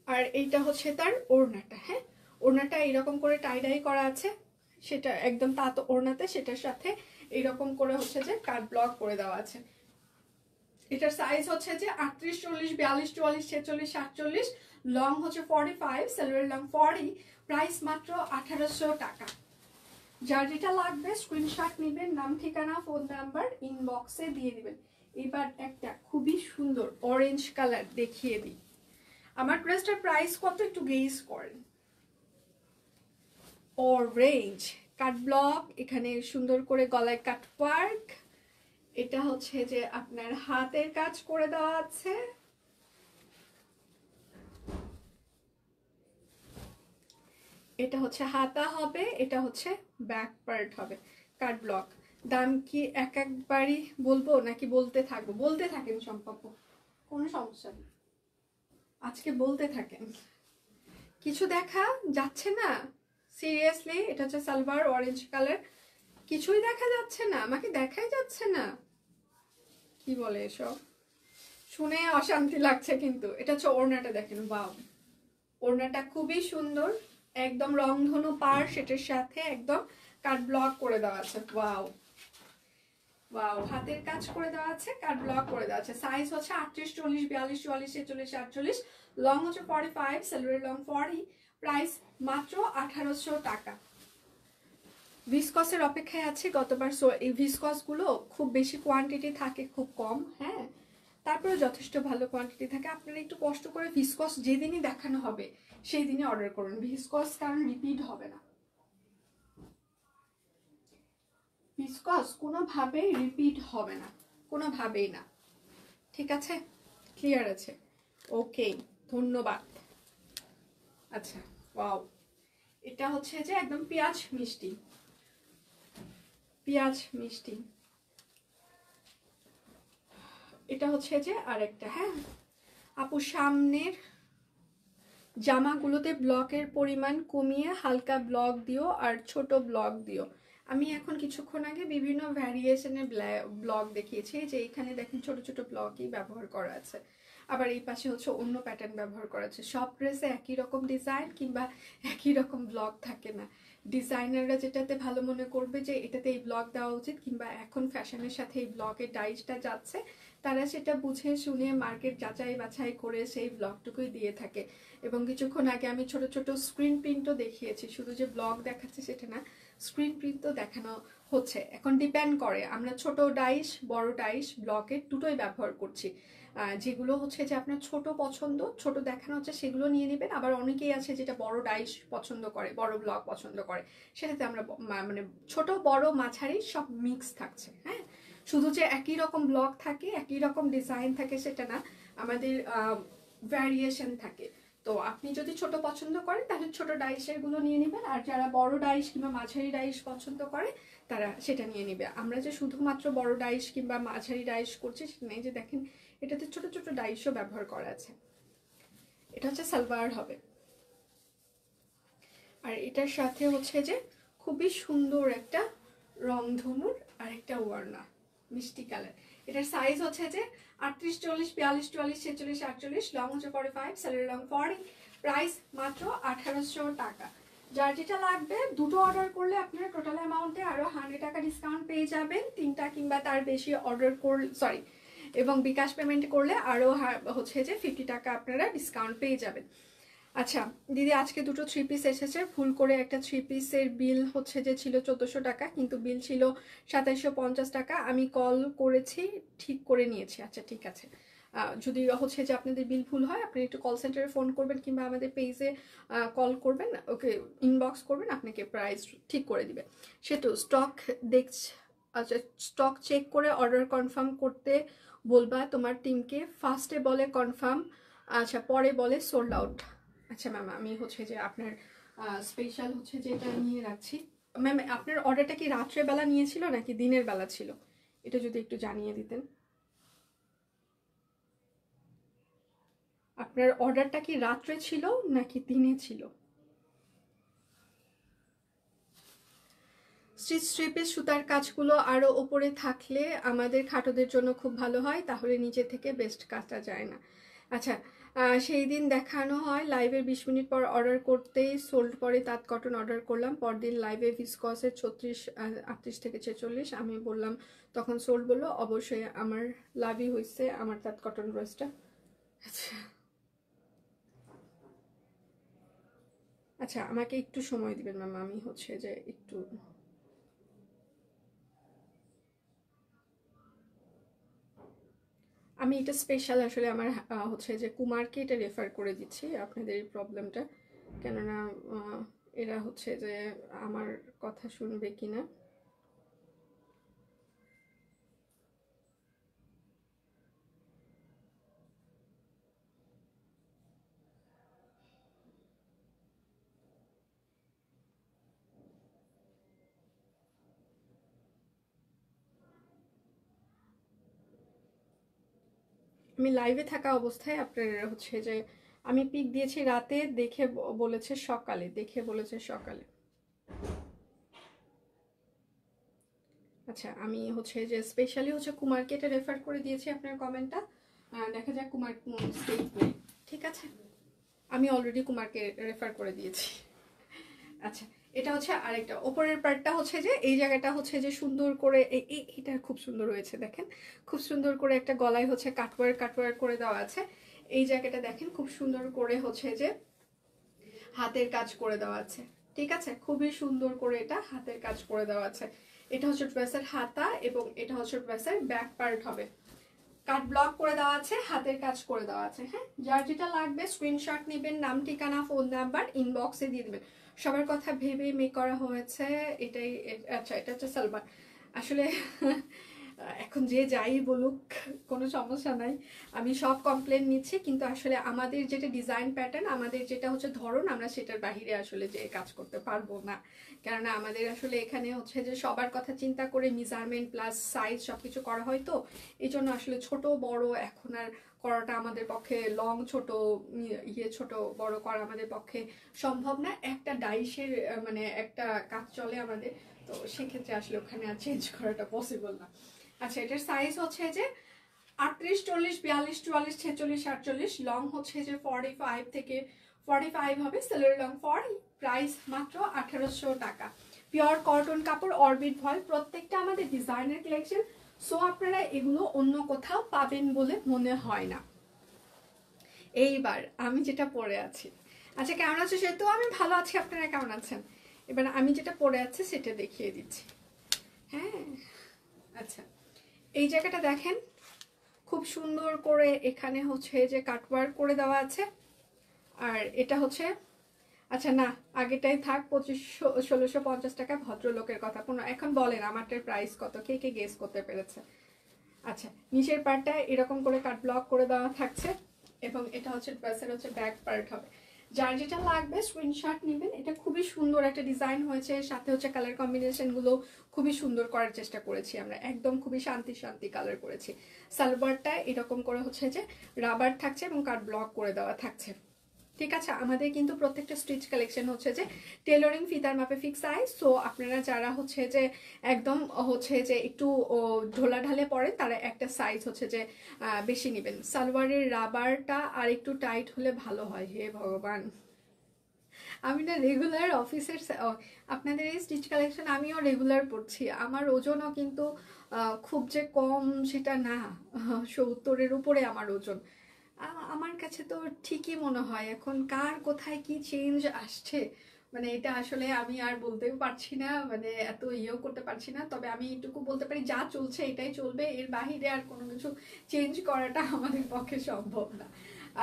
আর এইটা হচ্ছে তার ওড়নাটা, হ্যাঁ ওড়নাটা এরকম করে টাই করা আছে, সেটা একদম তাঁত ওড়নাতে, সেটার সাথে এইরকম করে হচ্ছে যে কাট ব্লক করে দেওয়া আছে। এটার সাইজ হচ্ছে যে 38, 40, 42, 44, 46, 47, লং হচ্ছে 45, সালোয়ার লং 40, প্রাইস মাত্র 1800 টাকা। যার যেটা লাগবে স্ক্রিনশট নেবেন, নাম ঠিকানা ফোন নাম্বার ইনবক্সে দিয়ে দিবেন। এবার একটা খুবই সুন্দর অরেঞ্জ কালার দেখিয়ে দিই। আমার ড্রেসটার প্রাইস কত একটু গেস করেন। অরেঞ্জ কাট ব্লক, এখানে সুন্দর করে গলায় কাট ওয়ার্ক, এটা হচ্ছে যে আপনার হাতের কাজ করে দেওয়া আছে, এটা হচ্ছে হাতা হবে, এটা হচ্ছে ব্যাক পার্ট হবে, কাট ব্লক। দাম কি একবারই বলবো নাকি বলতে থাকবো? বলতে থাকেন সম্ভব, কোনো সমস্যা নেই, আজকে বলতে থাকেন। কিছু দেখা যাচ্ছে না সিরিয়াসলি? এটা হচ্ছে সালোয়ার অরেঞ্জ কালার, কিছুই দেখা যাচ্ছে না, আমাকে দেখাই যাচ্ছে না, কি বলে এসব, শুনে অশান্তি লাগছে। কিন্তু এটা হচ্ছে ওড়নাটা দেখেন, বাও ওড়নাটা খুবই সুন্দর, একদম রংধনু পার, সেটার সাথে একদম কাট ব্লক করে দেওয়া আছে, ওয়াও ওয়াও, হাতের কাজ করে দেওয়া আছে, কাট ব্লক করে দেওয়া আছে। সাইজ হচ্ছে 38, 40, 42, 44, 46, 48, লং হচ্ছে 45, সালোয়ার লং 40, প্রাইস মাত্র 1800 টাকা। ভিসকসের অপেক্ষায় আছে গতবার, এই ভিসকসগুলো খুব বেশি কোয়ান্টিটি থাকে, খুব কম, হ্যাঁ তারপরে যথেষ্ট ভালো কোয়ান্টিটি থাকে। আপনারা একটু কষ্ট করে ভিসকস যেদিনই দেখানো হবে সেই দিনই অর্ডার করুন, ভিসকস কারণ রিপিট হবে না, ভিসকস কোনোভাবেই রিপিট হবে না, কোনোভাবেই না, ঠিক আছে, ক্লিয়ার আছে, ওকে ধন্যবাদ। আচ্ছা ওয়াও, এটা হচ্ছে যে একদম পেঁয়াজ মিষ্টি, পেঁয়াজ মিষ্টি, এটা হচ্ছে যে আরেকটা, হ্যাঁ আপু সামনের জামাগুলোতে ব্লকের পরিমাণ কমিয়ে হালকা ব্লক দিও আর ছোট ব্লক দিও। আমি এখন কিছুক্ষণ আগে বিভিন্ন ভ্যারিয়েশনের ব্লক দেখিয়েছি, যে এখানে দেখেন ছোট ছোট ব্লকই ব্যবহার করা আছে, আবার এই পাশে হচ্ছে অন্য প্যাটার্ন ব্যবহার করা আছে। সব ড্রেসে একই রকম ডিজাইন কিংবা একই রকম ব্লক থাকে না, ডিজাইনাররা যেটাতে ভালো মনে করবে যে এটাতে এই ব্লক দেওয়া উচিত কিংবা এখন ফ্যাশনের সাথে এই ব্লকের ডাইসটা যাচ্ছে, তারা সেটা বুঝে শুনে মার্কেট যাচাই বাছাই করে সেই ব্লকটুকুই দিয়ে থাকে। এবং কিছুক্ষণ আগে আমি ছোট ছোট স্ক্রিন প্রিন্টও দেখিয়েছি, শুধু যে ব্লগ দেখাচ্ছে সেটা না, স্ক্রিন প্রিন্টও দেখানো হচ্ছে। এখন ডিপেন্ড করে, আমরা ছোট ডাইস বড় ডাইস ব্লকের দুটোই ব্যবহার করছি। যেগুলো হচ্ছে যে আপনার ছোট পছন্দ, ছোট দেখানো হচ্ছে সেগুলো নিয়ে নেবেন, আবার অনেকেই আছে যেটা বড় ডাইস পছন্দ করে, বড় ব্লক পছন্দ করে, সেটাতে আমরা মানে ছোট বড় মাঝারি সব মিক্স থাকছে, হ্যাঁ শুধু যে একই রকম ব্লক থাকে একই রকম ডিজাইন থাকে সেটা না, আমাদের ভ্যারিয়েশন থাকে। তো আপনি যদি ছোট পছন্দ করেন তাহলে ছোট ডাইসের গুলো নিয়ে নেবেন, আর যারা বড় ডাইস কিংবা মাঝারি ডাইস পছন্দ করে তারা সেটা নিয়ে নেবে। আমরা যে শুধুমাত্র বড় ডাইস কিংবা মাঝারি ডাইস করছি সেটা নেই, যে দেখেন এটাতে ছোট ছোট ডাইসও ব্যবহার করা আছে। এটা হচ্ছে সালোয়ার হবে, আর এটার সাথে হচ্ছে যে খুবই সুন্দর একটা রংধনুর আর একটা ওড়না মিষ্টি কালার। এটার সাইজ হচ্ছে যে 38, 40, 42, 44, 46, 48, লং হচ্ছে 45, স্যালারি লং 40, প্রাইস মাত্র 1800 টাকা। যার যেটা লাগবে দুটো অর্ডার করলে আপনারা টোটাল অ্যামাউন্টে আরও 100 টাকা ডিসকাউন্ট পেয়ে যাবেন। 3টা কিংবা তার বেশি অর্ডার করলে এবং বিকাশ পেমেন্ট করলে আরও হচ্ছে যে 50 টাকা আপনারা ডিসকাউন্ট পেয়ে যাবেন। আচ্ছা দিদি, আজকে দুটো 3 পিস এসেছে, ভুল করে একটা 3 পিসের বিল হচ্ছে যে ছিল 1400 টাকা, কিন্তু বিল ছিল 2750 টাকা। আমি কল করেছি, ঠিক করে নিয়েছি। আচ্ছা ঠিক আছে, যদি হচ্ছে যে আপনাদের বিল ভুল হয় আপনি একটু কল সেন্টারে ফোন করবেন কিংবা আমাদের পেজে কল করবেন, ওকে ইনবক্স করবেন, আপনাকে প্রাইস ঠিক করে দিবে। সেটু স্টক আচ্ছা স্টক চেক করে অর্ডার কনফার্ম করতে বলবা তোমার টিমকে। ফার্স্টে বলে কনফার্ম, আচ্ছা পরে বলে সোল্ড আউট। আচ্ছা ম্যাম, আমি হচ্ছে যে আপনার স্পেশাল হচ্ছে যে এটা নিয়ে রাখছি। ম্যাম আপনার অর্ডারটা কি রাত্রেবেলা নিয়েছিল নাকি দিনের বেলা ছিল, এটা যদি একটু জানিয়ে দিতেন। আপনার অর্ডারটা কি রাত্রে ছিল নাকি দিনে ছিল? স্টিচ স্ট্রিপের সুতার কাজগুলো আরও ওপরে থাকলে আমাদের খাটোদের জন্য খুব ভালো হয়, তাহলে নিচে থেকে বেস্ট কাজটা যায় না। আচ্ছা সেই দিন দেখানো হয় লাইভের 20 মিনিট পর অর্ডার করতেই সোল্ড, পরে তাঁত কটন অর্ডার করলাম, পরদিন লাইভে ভিসকসের 36, 38 থেকে 46। আমি বললাম তখন সোল্ড বললো অবশ্যই আমার লাভই হয়েছে আমার তাঁত কটন ড্রেসটা। আচ্ছা আচ্ছা আমাকে একটু সময় দিবেন ম্যাম, আমি হচ্ছে যে একটু আমি এটা স্পেশাল আসলে আমার হচ্ছে যে কুমারকে এটা রেফার করে দিচ্ছি আপনাদের এই প্রবলেমটা, কেননা এরা হচ্ছে যে আমার কথা শুনবে কিনা। আমি লাইভে থাকা অবস্থায় আপনার হচ্ছে যে আমি পিক দিয়েছি রাতে, দেখে বলেছে সকালে, আচ্ছা আমি হচ্ছে যে স্পেশালি হচ্ছে কুমারকে এটা রেফার করে দিয়েছি আপনার কমেন্টটা, দেখা যাক কুমার স্টেট নেই। ঠিক আছে, আমি অলরেডি কুমারকে রেফার করে দিয়েছি। আচ্ছা এটা হচ্ছে আরেকটা ওপরের পার্টটা হচ্ছে যে এই জায়গাটা হচ্ছে যে সুন্দর করে এটা খুব সুন্দর হয়েছে, দেখেন খুব সুন্দর করে একটা গলায় হচ্ছে কাটওয়ার্ক করে দেওয়া আছে। এই জায়গাটা দেখেন খুব সুন্দর করে হচ্ছে যে হাতের কাজ করে দেওয়া আছে। ঠিক আছে, খুবই সুন্দর করে এটা হাতের কাজ করে দেওয়া আছে। এটা হচ্ছে ড্রেসের হাতা এবং এটা হচ্ছে ড্রেসের ব্যাক পার্ট হবে। কাট ব্লক করে দেওয়া আছে, হাতের কাজ করে দেওয়া আছে। হ্যাঁ, যার যেটা লাগবে স্ক্রিনশট নেবেন, নাম ঠিকানা ফোন নাম্বার ইনবক্সে দিয়ে দেবেন। সবার কথা ভেবে মেক করা হয়েছে এটাই। আচ্ছা এটা হচ্ছে সালবার। আসলে এখন যে যাই বলুক কোনো সমস্যা নাই, আমি সব কমপ্লেন নিচ্ছি, কিন্তু আসলে আমাদের যেটা ডিজাইন প্যাটার্ন, আমাদের যেটা হচ্ছে ধরন, আমরা সেটার বাহিরে আসলে যে কাজ করতে পারবো না, কেননা আমাদের আসলে এখানে হচ্ছে যে সবার কথা চিন্তা করে মেজারমেন্ট প্লাস সাইজ সবকিছু করা হয়, তো এই জন্য আসলে ছোট বড় এখন আর করাটা আমাদের পক্ষে, লং ছোট ছোট বড় করা আমাদের পক্ষে সম্ভব না। একটা ডাইসের মানে একটা কাজ চলে আমাদের, তো সেক্ষেত্রে আসলে ওখানে আর চেঞ্জ করাটা পসিবল না। আচ্ছা এটার সাইজ হচ্ছে যে 38, 40, 42, 44, 46, 48, লং হচ্ছে যে 45 থেকে 45 হবে, সেলারি লং 40, প্রাইস মাত্র 1800 টাকা। পিওর কটন কাপড়, অরবিট ভয়েল, প্রত্যেকটা আমাদের ডিজাইনার কালেকশন, সো আপনারা এগুলো অন্য কোথাও পাবেন বলে মনে হয় না। এইবার আমি যেটা পরে আছি, আচ্ছা কেমন আছো সে তো, আমি ভালো আছি, আপনারা কেমন আছেন? এবার আমি যেটা পরে আছি সেটা দেখিয়ে দিচ্ছি। হ্যাঁ আচ্ছা এই জায়গাটা দেখেন খুব সুন্দর করে এখানে হচ্ছে যে কাটওয়ার্ক করে দেওয়া আছে, আর এটা হচ্ছে আচ্ছা না আগেটাই থাক, 1650 টাকা, ভদ্রলোকের কথা এখন বলেন আমারটার প্রাইস কত, কে কে গেস করতে পেরেছে? আচ্ছা নিচের পার্টটা এরকম করে কাট ব্লক করে দেওয়া থাকছে, এবং এটা হচ্ছে ড্রেসের হচ্ছে ব্যাক পার্ট হবে। যার যেটা লাগবে স্ক্রিনশট নেবেন। এটা খুবই সুন্দর একটা ডিজাইন হয়েছে, সাথে হচ্ছে কালার কম্বিনেশনগুলো খুবই সুন্দর করার চেষ্টা করেছি আমরা, একদম খুবই শান্তি শান্তি কালার করেছি। সালোয়ারটা এরকম করে হচ্ছে যে রাবার থাকছে এবং কাট ব্লক করে দেওয়া থাকছে, ঠিক আছে। আমাদের কিন্তু প্রত্যেকটা স্টিচ কালেকশন হচ্ছে যে টেলরিং ফিতার মাপে ফিক্স সাইজ। সো আপনারা যারা হচ্ছে যে একদম হচ্ছে যে একটু ঢোলা ঢালে পড়ে তারা একটা সাইজ হচ্ছে যে বেশি নেবেন। সালোয়ারের রাবারটা আর একটু টাইট হলে ভালো হয়। হে ভগবান, আমি না রেগুলার অফিসের আপনাদের এই স্টিচ কালেকশন আমিও রেগুলার পড়ছি, আমার ওজনও কিন্তু খুব যে কম সেটা না, 70-এর উপরে আমার ওজন। আমার কাছে তো ঠিকই মনে হয়। এখন কার কোথায় কি চেঞ্জ আসছে মানে এটা আসলে আমি আর বলতেও পারছি না, মানে এত ইয়েও করতে পারছি না। তবে আমি এটুকু বলতে পারি যা চলছে এটাই চলবে, এর বাহিরে আর কোনো কিছু চেঞ্জ করাটা আমাদের পক্ষে সম্ভব না।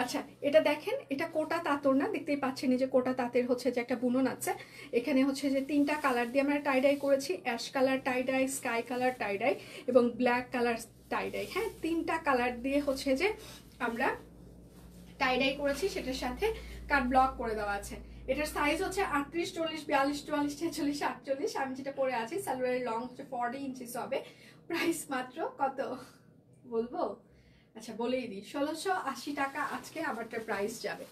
আচ্ছা, এটা দেখেন, এটা কোটা তাঁতর না, দেখতেই পাচ্ছেন এই যে কোটা তাঁতের হচ্ছে যে একটা বুনন আছে। এখানে হচ্ছে যে 3টা কালার দিয়ে আমরা টাইডাই করেছি, ash colour tie-dye, sky colour tie-dye এবং ব্ল্যাক কালার টাইডাই। হ্যাঁ, 3টা কালার দিয়ে হচ্ছে যে আমরা টাইডাই করেছি, সেটার সাথে কাট ব্লক করে দেওয়া আছে। এটার সাইজ হচ্ছে 38, 40, 42, 44, 46, 48। আমি যেটা পরে আছি, সালোয়ারের লং হচ্ছে 40 ইঞ্চিস হবে। প্রাইস মাত্র কত বলবো? আচ্ছা বলেই দিই, 1680 টাকা আজকে আমারটার প্রাইস যাবে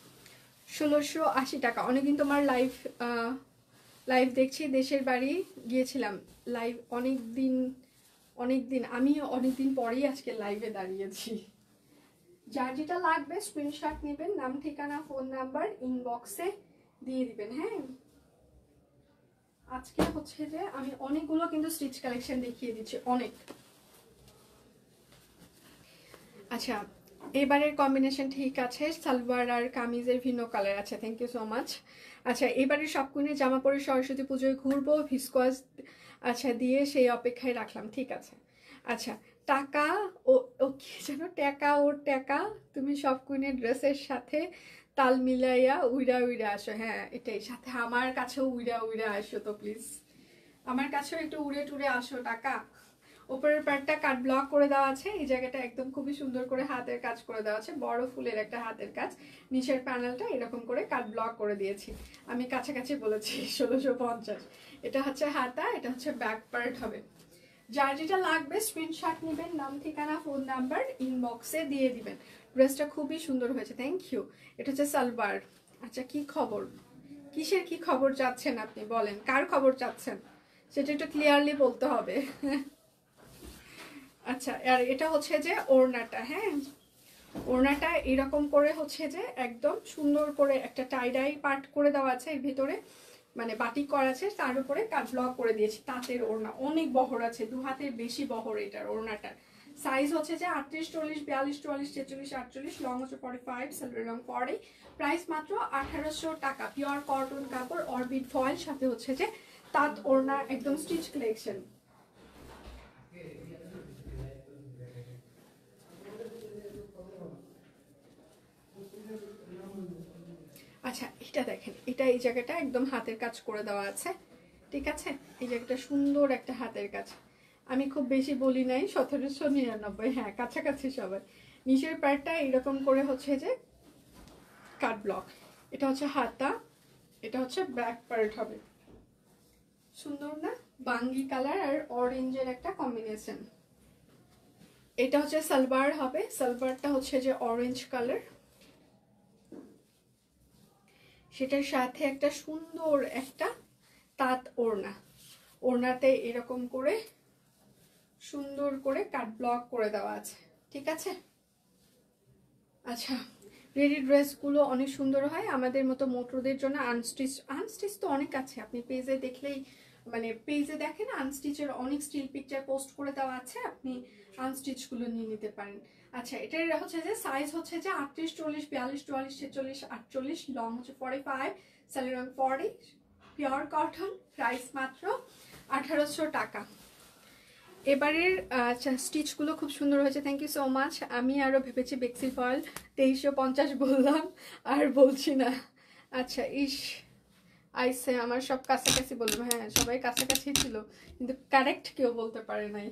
1680 টাকা। অনেকদিন তোমার লাইভ দেখছি, দেশের বাড়ি গিয়েছিলাম লাইভ অনেকদিন আমি অনেকদিন পরেই আজকে লাইভে দাঁড়িয়েছি। যার যেটা লাগবে স্ক্রিনশট নেবেন, নাম ঠিকানা ফোন নাম্বার ইনবক্সে দিয়ে দিবেন। হ্যাঁ, আজকে হচ্ছে যে আমি অনেকগুলো কিন্তু স্টিচ কালেকশন দেখিয়ে দিচ্ছি, অনেক। আচ্ছা, এবারের কম্বিনেশন ঠিক আছে, সালোয়ার আর কামিজের ভিন্ন কালার আছে। Thank you so much. আচ্ছা, এবারের সব কুইনের জামা পরে সরস্বতী পুজোয় ঘুরবো, ভিসকোয়াস আচ্ছা দিয়ে সেই অপেক্ষায় রাখলাম, ঠিক আছে। আচ্ছা, টাকা ও কি যেন, টাকা ওর টাকা, তুমি সব কুইনের ড্রেসের সাথে তাল মিলাইয়া উইরা উইরা আসো। হ্যাঁ এটাই, সাথে আমার কাছেও উইরা উইরা আসো তো প্লিজ, আমার কাছেও একটু উড়ে টুড়ে আসো টাকা। উপরের পার্টটা কাট ব্লক করে দেওয়া আছে, এই জায়গাটা একদম খুবই সুন্দর করে হাতের কাজ করে দেওয়া আছে, বড় ফুলের একটা হাতের কাজ। নিচের প্যানেলটা এরকম করে কাট ব্লক করে দিয়েছি, আমি কাছাকাছি বলেছি 1650। এটা হচ্ছে হাতা, এটা হচ্ছে ব্যাক পার্ট হবে। যার যেটা লাগবে স্ক্রিনশট নেবেন, নাম ঠিকানা ফোন নাম্বার ইনবক্সে দিয়ে দিবেন। ড্রেসটা খুবই সুন্দর হয়েছে, থ্যাংক ইউ। এটা হচ্ছে সালোয়ার। আচ্ছা, কি খবর, কিসের কি খবর চাচ্ছেন আপনি বলেন, কার খবর চাচ্ছেন সেটা একটু ক্লিয়ারলি বলতে হবে। আচ্ছা, আর এটা হচ্ছে যে ওড়নাটা। হ্যাঁ, ওড়নাটা এরকম করে হচ্ছে যে একদম সুন্দর করে একটা টাইডাই পার্ট করে দেওয়া আছে এর ভিতরে, মানে বাটিক করা আছে, তার উপরে কাট ব্লক করে দিয়েছি। তাঁতের ওড়না, অনেক বহর আছে, 2 হাতের বেশি বহর এটার ওড়নাটার। সাইজ হচ্ছে যে 38, 40, 42, 44, 46, 48, লং হচ্ছে 45, সালোয়ার লং 40। প্রাইস মাত্র 1800 টাকা। পিওর কটন কাপড়, অরবিট ফয়েল, সাথে হচ্ছে যে তাঁত ওড়না, একদম স্টিচ কালেকশন। আচ্ছা, এটা দেখেন, এটা এই জায়গাটা একদম হাতের কাজ করে দেওয়া আছে, ঠিক আছে। এই জায়গাটা সুন্দর একটা হাতের কাজ, আমি খুব বেশি বলি নাই, 1799। হ্যাঁ, কাছাকাছি সবাই। নিচের প্যাডটা এরকম করে হচ্ছে যে কাট ব্লক, এটা হচ্ছে হাতা, এটা হচ্ছে ব্যাক পার্ট হবে। সুন্দর না, বাঙ্গি কালার আর অরেঞ্জের একটা কম্বিনেশন। এটা হচ্ছে সালোয়ার হবে, সালোয়ারটা হচ্ছে যে অরেঞ্জ কালার, সেটার সাথে একটা সুন্দর একটা তাঁত ওড়না। ওড়নাতে এরকম করে সুন্দর করে কাট ব্লক করে দেওয়া আছে, ঠিক আছে। আচ্ছা, রেডি ড্রেসগুলো অনেক সুন্দর হয় আমাদের মতো মোটরদের জন্য। আনস্টিচ তো অনেক আছে, আপনি পেজে দেখলেই, মানে পেজে দেখেন আনস্টিচের অনেক স্টিল পিকচার পোস্ট করে দেওয়া আছে, আপনি আনস্টিচগুলো নিয়ে নিতে পারেন। আচ্ছা, এটার হচ্ছে যে সাইজ হচ্ছে যে 38, 40, 42, 44, 46, 48, লং হচ্ছে 45, সালোয়ার রং 40, পিওর কটন। প্রাইস মাত্র 1800 টাকা। এবারের স্টিচগুলো খুব সুন্দর হয়েছে, থ্যাংক ইউ সো মাচ। আমি আরও ভেবেছি বেক্সি ফয়েল 2350 বললাম, আর বলছি না। আচ্ছা, আইসে আমার সব কাছাকাছি বলবো, হ্যাঁ সবাই কাছাকাছি ছিল, কিন্তু কারেক্ট কেউ বলতে পারে নাই,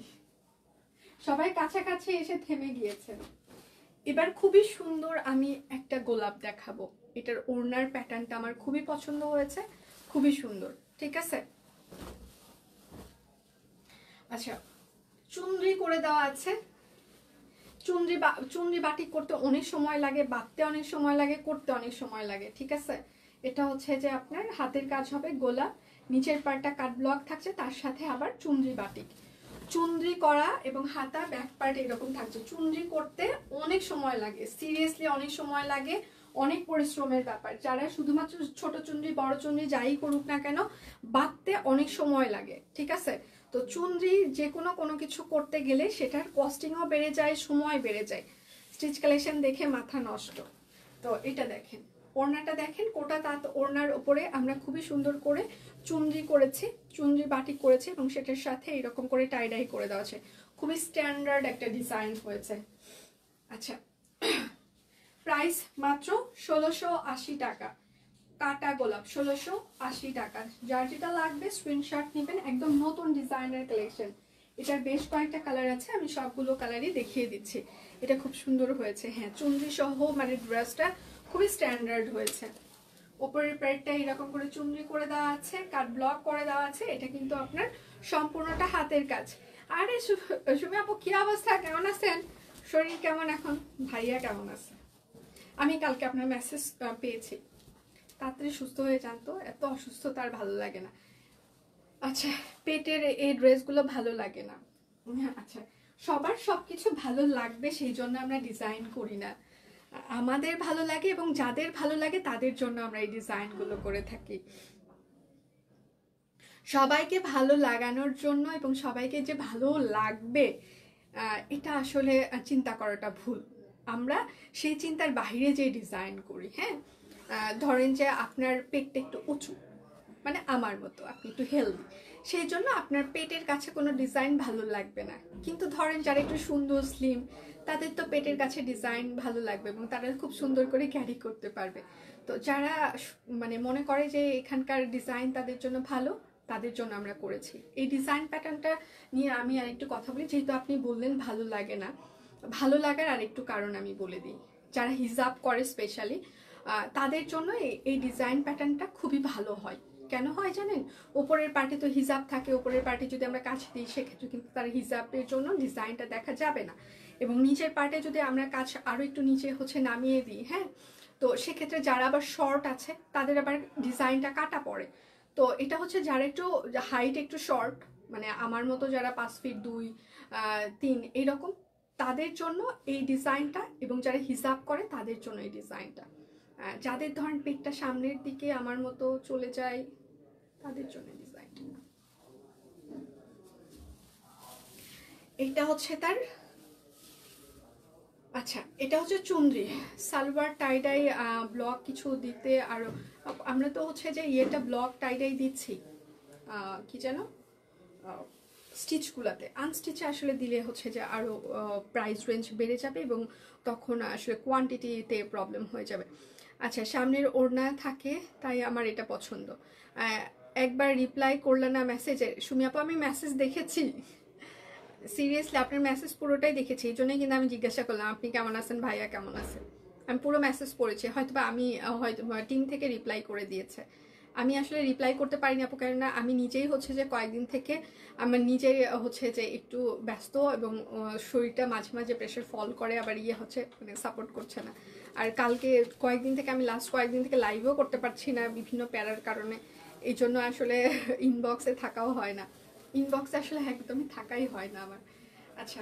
সবাই কাছাকাছি এসে থেমে গিয়েছে। এবার খুবই সুন্দর আমি একটা গোলাপ দেখাবো, এটার ওড়নার প্যাটার্নটা আমার খুবই পছন্দ হয়েছে, খুবই সুন্দর। ঠিক আছে, আচ্ছা চুনরি করে দেওয়া আছে। চুনরি বাটিক করতে অনেক সময় লাগে, বাঁধতে অনেক সময় লাগে, করতে অনেক সময় লাগে। ঠিক আছে, এটা হচ্ছে যে আপনার হাতের কাজ হবে, গোলাপ, নিচের পার্টটা কাট ব্লক থাকছে, তার সাথে আবার চুনরি বাটিক, চুনরি করা এবং হাতা ব্যাক পার্ট এরকম থাকছে। চুনরি করতে অনেক সময় লাগে, সিরিয়াসলি অনেক সময় লাগে, অনেক পরিশ্রমের ব্যাপার। যারা শুধুমাত্র ছোট চুনরি বড় চুনরি যাই করুক না কেন, বাঁধতে অনেক সময় লাগে। ঠিক আছে, তো চুনরি যে কোনো কিছু করতে গেলে সেটার কস্টিংও বেড়ে যায়, সময় বেড়ে যায়। স্টিচ কালেকশন দেখে মাথা নষ্ট। তো এটা দেখেন, ওড়নাটা দেখেন, কোটা তাঁত ওড়নার উপরে আমরা খুবই সুন্দর করে চুনরি করেছি, চুনরি বাটিক করেছি এবং সেটার সাথে এরকম করে টাইডাই করে দেওয়া আছে। খুবই স্ট্যান্ডার্ড একটা ডিজাইন হয়েছে। আচ্ছা, প্রাইস মাত্র 1680 টাকা। কাটা গোলাপ 1680 টাকা। যার যেটা লাগবে স্ক্রিনশট নেবেন, একদম নতুন ডিজাইনের কালেকশন। এটার বেশ কয়েকটা কালার আছে, আমি সবগুলো কালারই দেখিয়ে দিচ্ছি। এটা খুব সুন্দর হয়েছে, হ্যাঁ চুনরি সহ, মানে ড্রেসটা খুবই স্ট্যান্ডার্ড হয়েছে। ওপরের প্যাডটা এরকম করে চুনরি করে দেওয়া আছে, কাট ব্লক করে দেওয়া আছে। এটা কিন্তু আপনার সম্পূর্ণটা হাতের কাজ। আরে সুমি আপু কি অবস্থা, কেমন আছেন? শরীর কেমন এখন? ভাইয়া কেমন আছে? আমি কালকে আপনার মেসেজ পেয়েছি, তাড়াতাড়ি সুস্থ হয়ে যান, তো এত অসুস্থতা আর ভালো লাগে না। আচ্ছা, পেটের এই ড্রেসগুলো ভালো লাগে না। আচ্ছা, সবার সবকিছু ভালো লাগবে সেই জন্য আমরা ডিজাইন করি না, আমাদের ভালো লাগে এবং যাদের ভালো লাগে তাদের জন্য আমরা এই ডিজাইনগুলো করে থাকি। সবাইকে ভালো লাগানোর জন্য এবং সবাইকে যে ভালো লাগবে এটা আসলে চিন্তা করাটা ভুল। আমরা সেই চিন্তার বাইরে যে ডিজাইন করি। হ্যাঁ, ধরেন যে আপনার পেটটা একটু উঁচু, মানে আমার মতো আপনি একটু হেলদি, সেই জন্য আপনার পেটের কাছে কোনো ডিজাইন ভালো লাগবে না। কিন্তু ধরেন যারা একটু সুন্দর স্লিম, তাদের তো পেটের কাছে ডিজাইন ভালো লাগবে এবং তারা খুব সুন্দর করে ক্যারি করতে পারবে। তো যারা মানে মনে করে যে এখানকার ডিজাইন তাদের জন্য ভালো, তাদের জন্য আমরা করেছি। এই ডিজাইন প্যাটার্নটা নিয়ে আমি আরেকটু কথা বলি, যেহেতু আপনি বললেন ভালো লাগে না। ভালো লাগার আরেকটু কারণ আমি বলে দিই। যারা হিজাব করে স্পেশালি তাদের জন্য এই ডিজাইন প্যাটার্নটা খুবই ভালো হয়। কেন হয় জানেন? ওপরের পার্টে তো হিজাব থাকে, ওপরের পার্টে যদি আমরা কাজ দিই সেক্ষেত্রে কিন্তু তার হিজাবের জন্য ডিজাইনটা দেখা যাবে না। এবং নিচের পার্টে যদি আমরা কাজ আরও একটু নিচে হচ্ছে নামিয়ে দিই, হ্যাঁ, তো সেক্ষেত্রে যারা আবার শর্ট আছে তাদের আবার ডিজাইনটা কাটা পড়ে। তো এটা হচ্ছে যারা একটু হাইট একটু শর্ট, মানে আমার মতো যারা 5 ফিট 2, 3 এইরকম, তাদের জন্য এই ডিজাইনটা, এবং যারা হিজাব করে তাদের জন্য এই ডিজাইনটা। যাদের ধরেন পেটটা সামনের দিকে আমার মতো চলে যায় তাদের জন্য ডিজাইনটা। এটা হচ্ছে তার, আচ্ছা এটা হচ্ছে চুনরি, সালোয়ার টাইডাই ব্লক কিছু দিতে, আর আমরা তো হচ্ছে যে ইয়েটা ব্লক টাইডাই দিচ্ছি কি যেন স্টিচগুলোতে, আনস্টিচে আসলে দিলে হচ্ছে যে আরও প্রাইস রেঞ্জ বেড়ে যাবে এবং তখন আসলে কোয়ান্টিটিতে প্রবলেম হয়ে যাবে। আচ্ছা, সামনের ওড়না থাকে তাই আমার এটা পছন্দ। একবার রিপ্লাই করলে না মেসেজে? সুমি আপু আমি মেসেজ দেখেছি, সিরিয়াসলি আপনার মেসেজ পুরোটাই দেখেছি, এই জন্যই কিন্তু আমি জিজ্ঞাসা করলাম আপনি কেমন আছেন, ভাইয়া কেমন আছেন। আমি পুরো মেসেজ পড়েছি, হয়তো বা আমি হয়তো টিম থেকে রিপ্লাই করে দিয়েছে। আমি আসলে রিপ্লাই করতে পারিনি আপু, কেননা আমি নিজেই হচ্ছে যে কয়েকদিন থেকে আমার নিজেই হচ্ছে যে একটু ব্যস্ত এবং শরীরটা মাঝে মাঝে প্রেশার ফল করে, আবার ইয়ে হচ্ছে মানে সাপোর্ট করছে না। আর কালকে কয়েকদিন থেকে আমি লাস্ট কয়েকদিন থেকে লাইভও করতে পারছি না বিভিন্ন প্যারার কারণে, এই জন্য আসলে ইনবক্সে থাকাও হয় না, ইনবক্সে আসলে একদমই থাকাই হয় না আমার। আচ্ছা,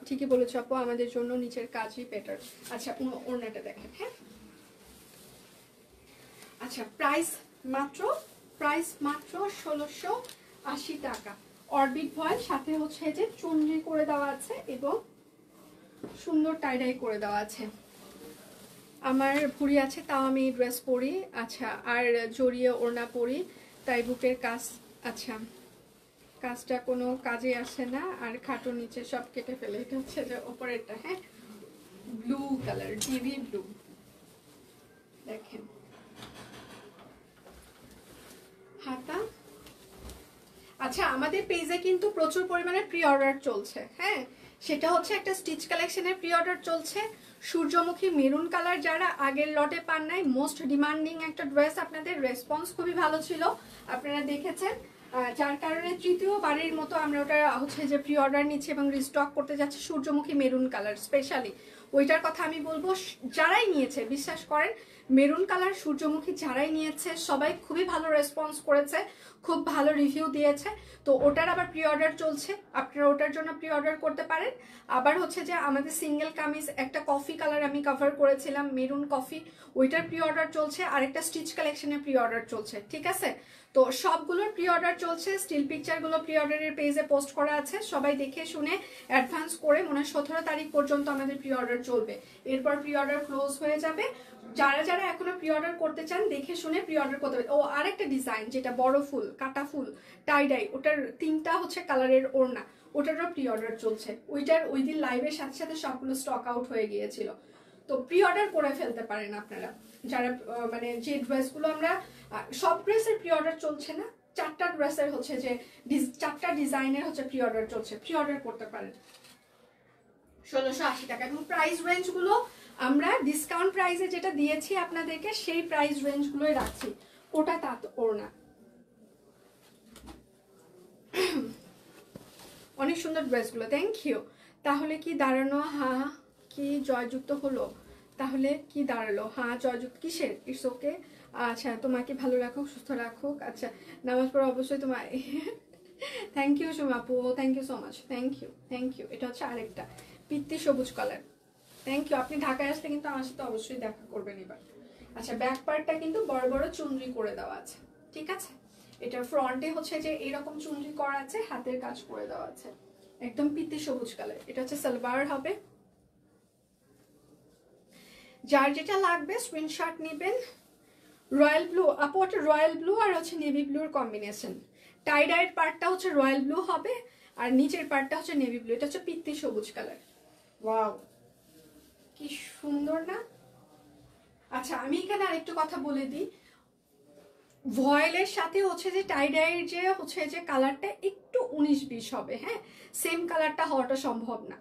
ঠিকই বলেছ আপু, আমাদের জন্য নিচের কাজই বেটার। আচ্ছা, ওড়নাটা দেখেন। হ্যাঁ, আচ্ছা প্রাইস মাত্র 1680 টাকা। অরবিট ভয়েল সাথে হচ্ছে যে চুনরি করে দেওয়া আছে এবং সুন্দর টাইডাই করে দেওয়া আছে। আমার ভুঁড়ি আছে তাও আমি ড্রেস পরি, আচ্ছা, আর জড়িয়ে ওড়না পরি, তাই বুকের কাজ, আচ্ছা কাজটা কোনো কাজে আসে না, আর খাটো নিচে সব কেটে ফেলে। এটা হচ্ছে যে ওপরেরটা, হ্যাঁ ব্লু কালার, ডিভি ব্লু দেখেন। হাতা, আচ্ছা আমাদের পেজে কিন্তু প্রচুর পরিমাণে প্রি অর্ডার চলছে, হ্যাঁ সেটা হচ্ছে একটা স্টিচ কালেকশনের প্রি অর্ডার চলছে। সূর্যমুখী মেরুন কালার যারা আগের লটে পান নাই, মোস্ট ডিমান্ডিং একটা ড্রেস, আপনাদের রেসপন্স খুবই ভালো ছিল, আপনারা দেখেছেন, যার কারণে তৃতীয়বারের মতো আমরা ওটা হচ্ছে যে প্রি অর্ডার নিচ্ছি এবং রিস্টক করতে যাচ্ছি। সূর্যমুখী মেরুন কালার স্পেশালি ওইটার কথা আমি বলবো, যারাই নিয়েছে বিশ্বাস করেন, মেরুন কালার সূর্যমুখী যারাই নিয়েছে সবাই খুবই ভালো রেসপন্স করেছে, খুব ভালো রিভিউ দিয়েছে। তো ওটার আবার প্রি অর্ডার চলছে, আপনারা ওটার জন্য প্রি অর্ডার করতে পারেন। আবার হচ্ছে যে আমাদের সিঙ্গেল কামিজ একটা কফি কালার আমি কভার করেছিলাম, মেরুন কফি, ওইটার প্রি অর্ডার চলছে, আরেকটা স্টিচ কালেকশনের প্রি অর্ডার চলছে, ঠিক আছে? তো সবগুলোর প্রি অর্ডার চলছে, স্টিল পিকচারগুলো প্রি অর্ডারের পেজে পোস্ট করা আছে, সবাই দেখে শুনে অ্যাডভান্স করে, মনে হয় 17 তারিখ পর্যন্ত আমাদের প্রি অর্ডার চলবে, এরপর প্রি অর্ডার ক্লোজ হয়ে যাবে। যারা যারা এখনো প্রি অর্ডার করতে চান দেখে শুনে প্রি অর্ডার করতে হবে। ও আরেকটা ডিজাইন যেটা বড় ফুল, কাটা ফুল, টাই ডাই, ওটার 3টা হচ্ছে কালারের ওড়না, ওটারও প্রি অর্ডার চলছে। ওইটার ওই দিন লাইভের সাথে সাথে সবগুলো স্টক আউট হয়ে গিয়েছিল, তো প্রি অর্ডার করে ফেলতে পারেন আপনারা। যারা মানে যে ড্রেসগুলো আমরা, সব ড্রেসের প্রি অর্ডার চলছে না, 4টা ড্রেসের হচ্ছে যে 4টা ডিজাইনের হচ্ছে প্রি অর্ডার চলছে, প্রি অর্ডার করতে পারেন 1680 টাকা। এবং প্রাইস রেঞ্জগুলো আমরা ডিসকাউন্ট প্রাইসে যেটা দিয়েছি আপনাদেরকে সেই প্রাইস রেঞ্জগুলোই রাখছি। ওটা তাঁত ওড়না, অনেক সুন্দর ড্রেসগুলো, থ্যাংক ইউ। তাহলে কি দাঁড়ানো হ্যাঁ কি জয়যুক্ত হলো? তাহলে কি দাঁড়ালো হ্যাঁ জয়যুক্ত কিসের? It's okay. আচ্ছা, তোমাকে ভালো রাখুক, সুস্থ রাখুক। আচ্ছা, নামাজ পড়া অবশ্যই তোমার থ্যাংক ইউ সোমাপু, thank you so much, thank you, thank you. এটা হচ্ছে আরেকটা পিত্তি সবুজ কালার, থ্যাংক ইউ। আপনি ঢাকায় আসলে কিন্তু আমার সাথে অবশ্যই দেখা করবেন এবার। আচ্ছা, ব্যাক পার্টটা কিন্তু বড় বড় চুনরি করে দেওয়া আছে, ঠিক আছে? এটার ফ্রন্টে হচ্ছে যে এইরকম চুনরি করা আছে, হাতের কাজ করে দেওয়া আছে, একদম পিত্তি সবুজ কালার। এটা হচ্ছে সালোয়ার হবে। যার যেটা লাগবে স্ক্রিনশট নেবেন। রয়্যাল ব্লু, আপু ওটা রয়্যাল ব্লু আর হচ্ছে নেভি ব্লুর কম্বিনেশন। টাই ডাইয়ের পার্টটা হচ্ছে রয়্যাল ব্লু হবে আর নিচের পার্টটা হচ্ছে নেভি ব্লু। এটা হচ্ছে পিত্তি সবুজ কালার। ওয়াও, কি সুন্দর না? আচ্ছা, আমি এখানে আরেকটু কথা বলে দিই, ভয়েলের সাথে হচ্ছে যে টাই ডাইয়ের যে হচ্ছে যে কালারটা একটু 19-20 হবে, হ্যাঁ, সেম কালারটা হওয়াটা সম্ভব না।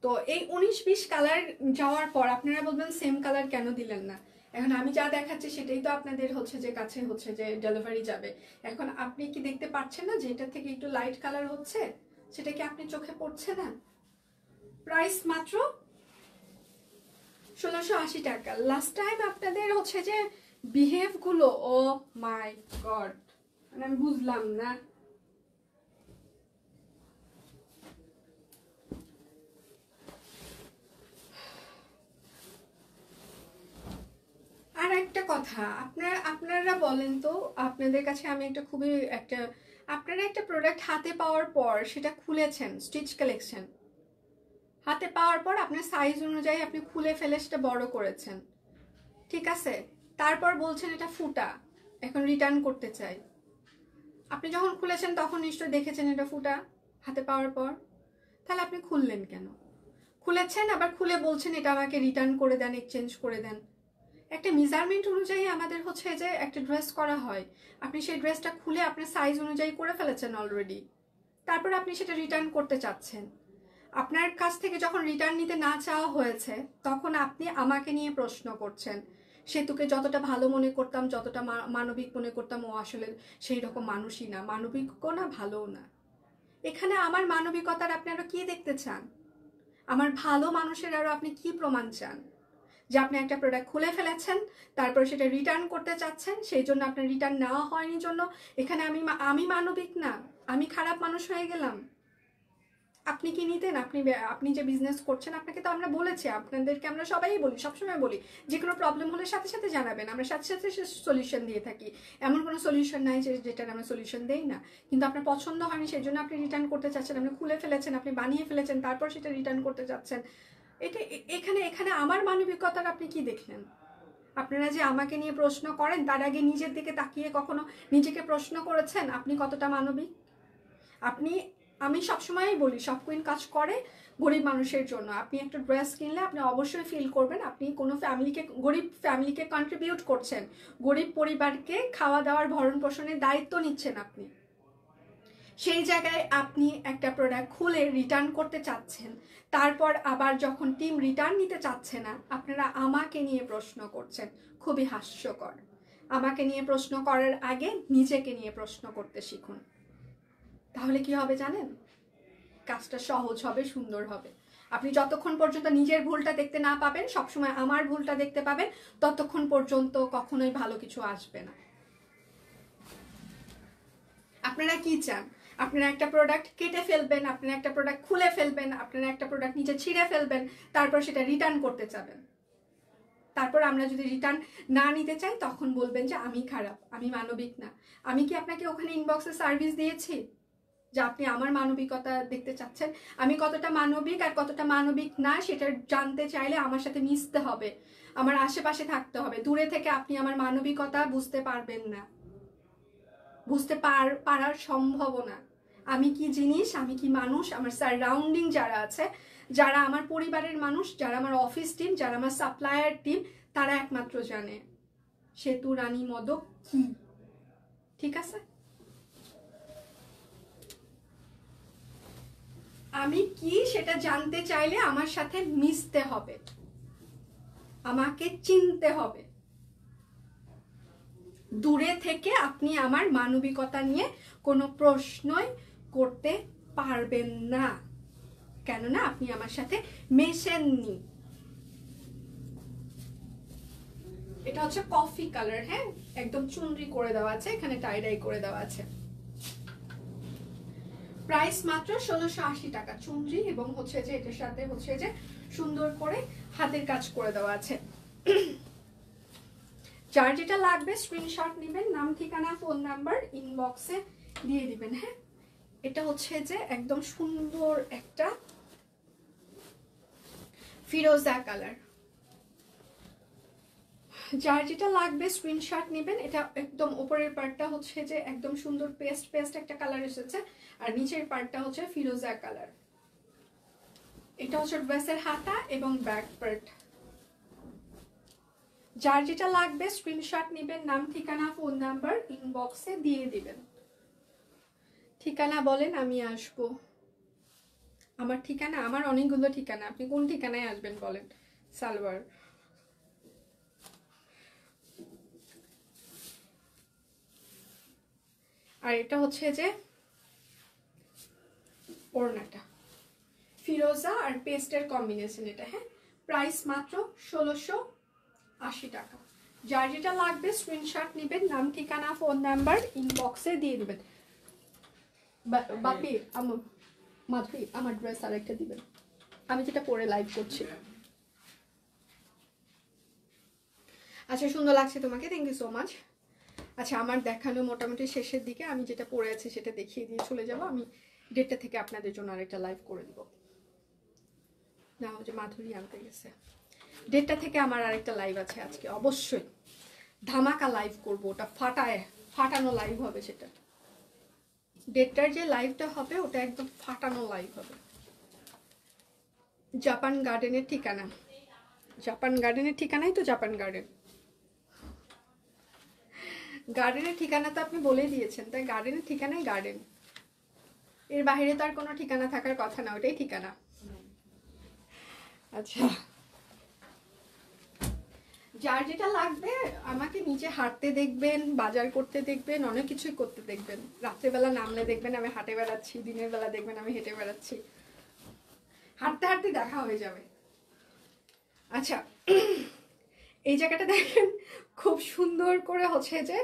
তো এই 19-20 কালার যাওয়ার পর আপনারা বলবেন সেম কালার কেন দিলেন না? এখন আমি যা দেখাচ্ছি সেটাই তো আপনাদের হচ্ছে যে কাছে হচ্ছে যে ডেলিভারি যাবে। এখন আপনি কি দেখতে পাচ্ছেন না যে এটা থেকে একটু লাইট কালার হচ্ছে? সেটা কি আপনি চোখে পড়ছে না? প্রাইস মাত্র 1680 টাকা। লাস্ট টাইম আপনাদের হচ্ছে যে বিহেভ গুলো, ও মাই গড, মানে আমি বুঝলাম না। আর একটা কথা, আপনারা বলেন তো, আপনাদের কাছে আমি একটা খুবই একটা, আপনারা একটা প্রোডাক্ট হাতে পাওয়ার পর সেটা খুলেছেন, স্টিচ কালেকশন হাতে পাওয়ার পর আপনার সাইজ অনুযায়ী আপনি খুলে ফেলে সেটা বড় করেছেন, ঠিক আছে? তারপর বলছেন এটা ফুটা, এখন রিটার্ন করতে চাই। আপনি যখন খুলেছেন তখন নিশ্চয়ই দেখেছেন এটা ফুটা হাতে পাওয়ার পর, তাহলে আপনি খুললেন কেন? খুলেছেন আবার খুলে বলছেন এটা আমাকে রিটার্ন করে দেন, এক্সচেঞ্জ করে দেন। একটা মেজারমেন্ট অনুযায়ী আমাদের হচ্ছে যে একটা ড্রেস করা হয়, আপনি সেই ড্রেসটা খুলে আপনার সাইজ অনুযায়ী করে ফেলেছেন অলরেডি, তারপর আপনি সেটা রিটার্ন করতে চাচ্ছেন। আপনার কাছ থেকে যখন রিটার্ন নিতে না চাওয়া হয়েছে তখন আপনি আমাকে নিয়ে প্রশ্ন করছেন। সেতুকে যতটা ভালো মনে করতাম, যতটা মানবিক মনে করতাম, ও আসলে সেই রকম মানুষই না, মানবিকও না, ভালোও না। এখানে আমার মানবিকতার আপনি আরো কি দেখতে চান? আমার ভালো মানুষের আরো আপনি কি প্রমাণ চান? যে আপনি একটা প্রোডাক্ট খুলে ফেলেছেন, তারপর সেটা রিটার্ন করতে চাচ্ছেন, সেই জন্য আপনার রিটার্ন নেওয়া হয়নি জন্য এখানে আমি মানবিক না, আমি খারাপ মানুষ হয়ে গেলাম? আপনি কি নিতেন? আপনি যে বিজনেস করছেন, আপনাকে তো আমরা বলেছি, আপনাদেরকে আমরা সবাই বলি, সবসময় বলি, যে কোনো প্রবলেম হলে সাথে সাথে জানাবেন, আমরা সাথে সাথে সলিউশন দিয়ে থাকি। এমন কোনো সলিউশন নাই যেটার আমরা সলিউশন দেই না। কিন্তু আপনার পছন্দ হয়নি সেই জন্য আপনি রিটার্ন করতে চাচ্ছেন, আপনি খুলে ফেলেছেন, আপনি বানিয়ে ফেলেছেন, তারপর সেটা রিটার্ন করতে চাচ্ছেন। এটা এখানে আমার মানবিকতার আপনি কি দেখলেন? আপনারা যে আমাকে নিয়ে প্রশ্ন করেন তার আগে নিজের দিকে তাকিয়ে কখনো নিজেকে প্রশ্ন করেছেন আপনি কতটা মানবিক? আপনি, আমি সবসময়ই বলি, সব কুইন কাজ করে গরিব মানুষের জন্য। আপনি একটা ড্রেস কিনলে আপনি অবশ্যই ফিল করবেন আপনি কোনো ফ্যামিলিকে, গরিব ফ্যামিলিকে কন্ট্রিবিউট করছেন, গরিব পরিবারকে খাওয়া দাওয়ার ভরণ পোষণের দায়িত্ব নিচ্ছেন আপনি। সেই জায়গায় আপনি একটা প্রোডাক্ট খুলে রিটার্ন করতে চাচ্ছেন, তারপর আবার যখন টিম রিটার্ন নিতে চাচ্ছে না, আপনারা আমাকে নিয়ে প্রশ্ন করছেন। খুবই হাস্যকর। আমাকে নিয়ে প্রশ্ন করার আগে নিজেকে নিয়ে প্রশ্ন করতে শিখুন। তাহলে কি হবে জানেন? কাজটা সহজ হবে, সুন্দর হবে। আপনি যতক্ষণ পর্যন্ত নিজের ভুলটা দেখতে না পাবেন, সবসময় আমার ভুলটা দেখতে পাবেন, ততক্ষণ পর্যন্ত কখনোই ভালো কিছু আসবে না। আপনারা কি চান? আপনারা একটা প্রোডাক্ট কেটে ফেলবেন, আপনারা একটা প্রোডাক্ট খুলে ফেলবেন, আপনারা একটা প্রোডাক্ট নিচে ছিঁড়ে ফেলবেন, তারপর সেটা রিটার্ন করতে চাবেন। তারপর আমরা যদি রিটার্ন না নিতে চাই, তখন বলবেন যে আমি খারাপ, আমি মানবিক না। আমি কি আপনাকে ওখানে ইনবক্সে সার্ভিস দিয়েছি যে আপনি আমার মানবিকতা দেখতে চাচ্ছেন? আমি কতটা মানবিক আর কতটা মানবিক না সেটা জানতে চাইলে আমার সাথে মিশতে হবে, আমার আশেপাশে থাকতে হবে। দূরে থেকে আপনি আমার মানবিকতা বুঝতে পারবেন না, বুঝতে পারার সম্ভাবনা। আমি কি জিনিস, আমি কি মানুষ, আমার সারাউন্ডিং যারা আছে, যারা আমার পরিবারের মানুষ, যারা আমার অফিস টিম, যারা আমার সাপ্লায়ার টিম, তারা একমাত্র জানে সেতু রানী মদক কি। ঠিক আছে? আমি কি সেটা জানতে চাইলে আমার সাথে মিশতে হবে, আমাকে চিনতে হবে। দূরে থেকে আপনি আমার মানবিকতা নিয়ে কোনো প্রশ্নই করতে পারবেন না, কেননা আপনি আমার সাথে মেশেননি। এটা হচ্ছে কফি কালার, হ্যাঁ, একদম চুনরি করে দেওয়া আছে, এখানে টাই ডাই করে দেওয়া আছে। প্রাইস মাত্র 1680 টাকা চুনরি, এবং হচ্ছে যে এটার সাথে হচ্ছে যে সুন্দর করে হাতের কাজ করে দেওয়া আছে। যার যেটা লাগবে স্ক্রিনশট নেবেন, নাম ঠিকানা ফোন নাম্বার ইনবক্সে দিয়ে দিবেন। হ্যাঁ, এটা হচ্ছে যে একদম সুন্দর একটা ফিরোজা কালার। যার যেটা লাগবে স্ক্রিনশট নেবেন। এটা একদম উপরের পার্টটা হচ্ছে যে একদম সুন্দর পেস্ট পেস্ট একটা কালার এসেছে, আর নিচের পার্টটা হচ্ছে ফিরোজা কালার। এটা হচ্ছে ড্রেসের হাতা এবং ব্যাক পার্ট। যার যেটা লাগবে স্ক্রিনশট নেবেন, নাম ঠিকানা ফোন নাম্বার ইনবক্সে দিয়ে দিবেন। ঠিকানা বলেন, আমি আসবো। আমার ঠিকানা, আমার অনেকগুলো ঠিকানা, আপনি কোন ঠিকানায় আসবেন বলেন? সালোয়ার। আর এটা হচ্ছে যে ওড়নাটা, ফিরোজা আর পেস্টের কম্বিনেশন এটা। হ্যাঁ, প্রাইস মাত্র 1680 টাকা। যার যেটা লাগবে স্ক্রিনশট নেবেন, নাম ঠিকানা ফোন নাম্বার ইনবক্সে দিয়ে দেবেন। বাপি আমার মাধুরী, আমার ড্রেস আর একটা দিবেন, আমি যেটা পরে লাইভ করছি। আচ্ছা, সুন্দর লাগছে তোমাকে, থ্যাংক ইউ সো মাচ। আচ্ছা, আমার দেখানো মোটামুটি শেষের দিকে, আমি যেটা পরে আছি সেটা দেখিয়ে দিয়ে চলে যাব। আমি 1:30 থেকে আপনাদের জন্য আরেকটা লাইভ করে দিব। না, যে মাধুরী আনতে গেছে। 1:30 থেকে আমার আরেকটা লাইভ আছে আজকে, অবশ্যই ধামাকা লাইভ করব, ওটা ফাটানো লাইভ হবে। সেটা 1:30টার যে লাইভটা হবে ওটা একদম ফাটানো লাইভ হবে। জাপান গার্ডেনের ঠিকানা, জাপান গার্ডেনের ঠিকানাই তো জাপান গার্ডেন। গার্ডেনের ঠিকানা তো আপনি বলেই দিয়েছেন, তাই গার্ডেনের ঠিকানাই গার্ডেন, এর বাইরে তো আর কোনো ঠিকানা থাকার কথা না, ওটাই ঠিকানা। আচ্ছা, যার যেটা লাগবে আমাকে নিচে হাঁটতে দেখবেন, বাজার করতে দেখবেন, অনেক কিছুই করতে দেখবেন। রাত্রেবেলা নামলে দেখবেন আমি হাঁটে বেড়াচ্ছি, দিনের বেলা দেখবেন আমি হেঁটে বেড়াচ্ছি, হাঁটতে হাঁটতে দেখা হয়ে যাবে। আচ্ছা, এই জায়গাটা দেখেন খুব সুন্দর করে হচ্ছে যে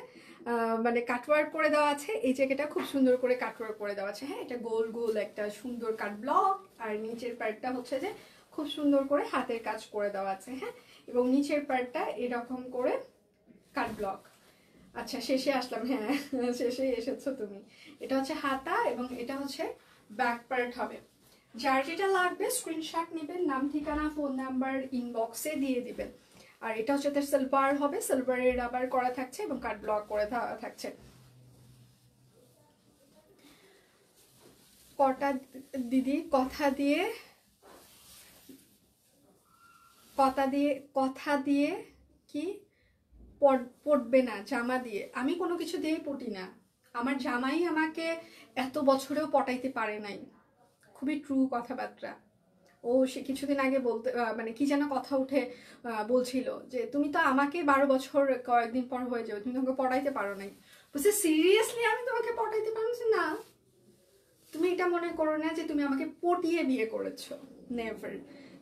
মানে কাটওয়ার্ক করে দেওয়া আছে। এই জায়গাটা খুব সুন্দর করে কাটওয়ার্ক করে দেওয়া আছে। হ্যাঁ, এটা গোল গোল একটা সুন্দর কাট ব্লক, আর নিচের পার্টটা হচ্ছে যে খুব সুন্দর করে হাতের কাজ করে দেওয়া আছে। হ্যাঁ, এবং নিচের পার্টটা এরকম করে কাট ব্লক। আচ্ছা, শেষে আসলাম। হ্যাঁ, শেষে এসেছো তুমি। এটা হচ্ছে হাতা এবং এটা হচ্ছে ব্যাক পার্ট হবে। যার যেটা লাগবে স্ক্রিনশট নেবেন, নাম ঠিকানা ফোন নাম্বার ইনবক্সে দিয়ে দিবেন। আর এটা হচ্ছে তার সালোয়ার হবে, সালোয়ারের রাবার করা থাকছে এবং কাট ব্লক করে থাকছে। কটা দিদি কথা দিয়ে কি পড়বে না, জামা দিয়ে? আমি কোনো কিছু দিয়েই পটি না, আমার জামাই আমাকে এত বছরেও পটাইতে পারে নাই। খুবই ট্রু কথাবার্তা। ও সে কিছুদিন আগে বলতে মানে কি যেন কথা উঠে বলছিল যে তুমি তো আমাকে 12 বছর কয়েকদিন পর হয়ে যাবে, তুমি তোমাকে পটাইতে পারো নাই। বলছে সিরিয়াসলি আমি তোমাকে পটাইতে পারছি না? তুমি এটা মনে করো না যে তুমি আমাকে পটিয়ে বিয়ে করেছো, নেভার।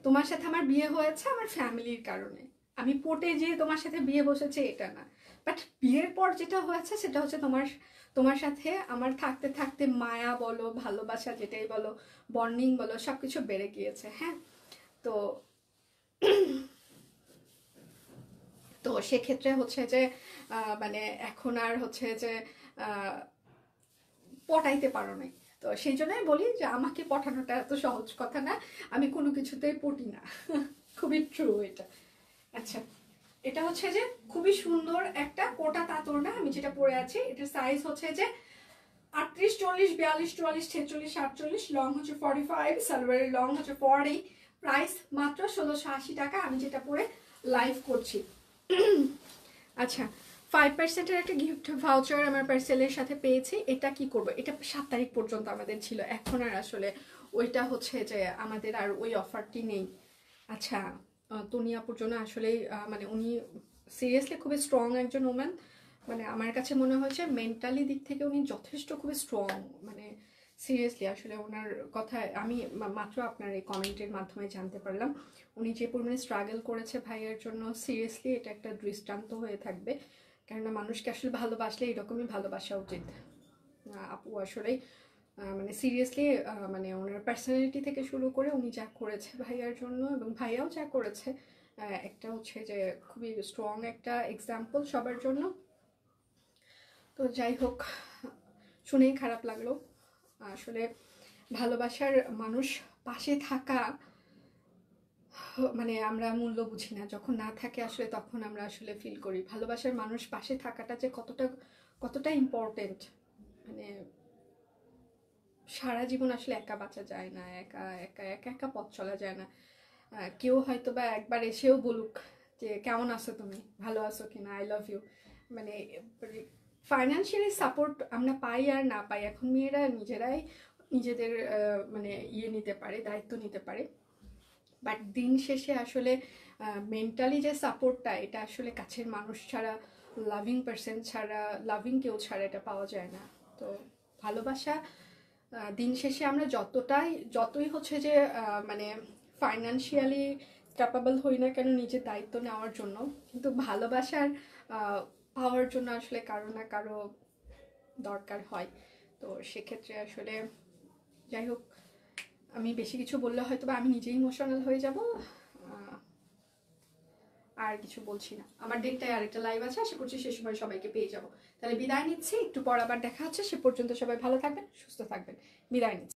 তোমার সাথে আমার বিয়ে হয়েছে আমার ফ্যামিলির কারণে, আমি পটে যেয়ে তোমার সাথে বিয়ে বসেছে এটা না। বাট বিয়ের পর যেটা হয়েছে সেটা হচ্ছে তোমার তোমার সাথে আমার থাকতে থাকতে মায়া বলো, ভালোবাসা যেটাই বলো, বন্ডিং বলো, সবকিছু বেড়ে গিয়েছে। হ্যাঁ, তো তো সেক্ষেত্রে হচ্ছে যে মানে এখন আর হচ্ছে যে পটাইতে পারো নাই। তো সেই জন্যই বলি যে আমাকে পটানোটা এত সহজ কথা না, আমি কোনো কিছুতেই পটি না। খুবই ট্রু এটা। আচ্ছা, এটা হচ্ছে যে খুবই সুন্দর একটা কোটা তাঁতর না, আমি যেটা পরে আছি এটার সাইজ হচ্ছে যে 38, 40, 42, 44, 46, 48, লং হচ্ছে 45, সালোয়ারের লং হচ্ছে 40, প্রাইস মাত্র 1680 টাকা, আমি যেটা পরে লাইভ করছি। আচ্ছা, 5%-এর একটা গিফট ভাউচার আমার পার্সেলের সাথে পেয়েছি। এটা কি করব, এটা 7 তারিখ পর্যন্ত আমাদের ছিল, এখন আর আসলে ওইটা হচ্ছে যে আমাদের আর ওই অফারটি নেই। আচ্ছা, তনি আপুর জন্য আসলে মানে উনি সিরিয়াসলি খুবই স্ট্রং একজন ওম্যান। মানে আমার কাছে মনে হয়েছে মেন্টালি দিক থেকে উনি যথেষ্ট খুবই স্ট্রং। মানে সিরিয়াসলি আসলে ওনার কথা আমি মাত্র আপনার এই কমেন্টের মাধ্যমে জানতে পারলাম উনি যে পরিমাণে স্ট্রাগল করেছে ভাইয়ের জন্য। সিরিয়াসলি এটা একটা দৃষ্টান্ত হয়ে থাকবে, কেননা মানুষকে আসলে ভালোবাসলে এরকমই ভালোবাসা উচিত। আপু আসলেই মানে সিরিয়াসলি মানে ওনার পার্সোনালিটি থেকে শুরু করে উনি যা করেছে ভাইয়ার জন্য, এবং ভাইয়াও যা করেছে, একটা হচ্ছে যে খুবই স্ট্রং একটা এক্সাম্পল সবার জন্য। তো যাই হোক, শুনেই খারাপ লাগলো। আসলে ভালোবাসার মানুষ পাশে থাকা মানে আমরা মূল্য বুঝি না, যখন না থাকে আসলে তখন আমরা আসলে ফিল করি ভালোবাসার মানুষ পাশে থাকাটা যে কতটা কতটা ইম্পর্টেন্ট। মানে সারা জীবন আসলে একা বাঁচা যায় না, একা একা একা একা পথ চলা যায় না। কেউ হয়তো বা একবার এসেও বলুক যে কেমন আছো তুমি, ভালো আছো কিনা, আই লাভ ইউ। মানে ফাইন্যান্সিয়ালি সাপোর্ট আমরা পাই আর না পাই, এখন মেয়েরা নিজেরাই নিজেদের মানে নিতে পারে, দায়িত্ব নিতে পারে। বাট দিন শেষে আসলে মেন্টালি যে সাপোর্টটা, এটা আসলে কাছের মানুষ ছাড়া, লাভিং পার্সন ছাড়া, লাভিং কেউ ছাড়া এটা পাওয়া যায় না। তো ভালোবাসা দিন শেষে আমরা যতই হচ্ছে যে মানে ফাইন্যান্সিয়ালি ক্যাপাবল হই না কেন নিজের দায়িত্ব নেওয়ার জন্য, কিন্তু ভালোবাসার পাওয়ার জন্য আসলে কারো না কারো দরকার হয়। তো সেক্ষেত্রে আসলে যাই হোক, আমি বেশি কিছু বললে হয়তো বা আমি নিজেই ইমোশনাল হয়ে যাব, আর কিছু বলছি না। আমার ডেটটায় আরেকটা লাইভ আছে, আশা করছি সে সময় সবাইকে পেয়ে যাব। তাহলে বিদায় নিচ্ছি, একটু পর আবার দেখা হচ্ছে। সে পর্যন্ত সবাই ভালো থাকবেন, সুস্থ থাকবেন, বিদায় নিচ্ছি।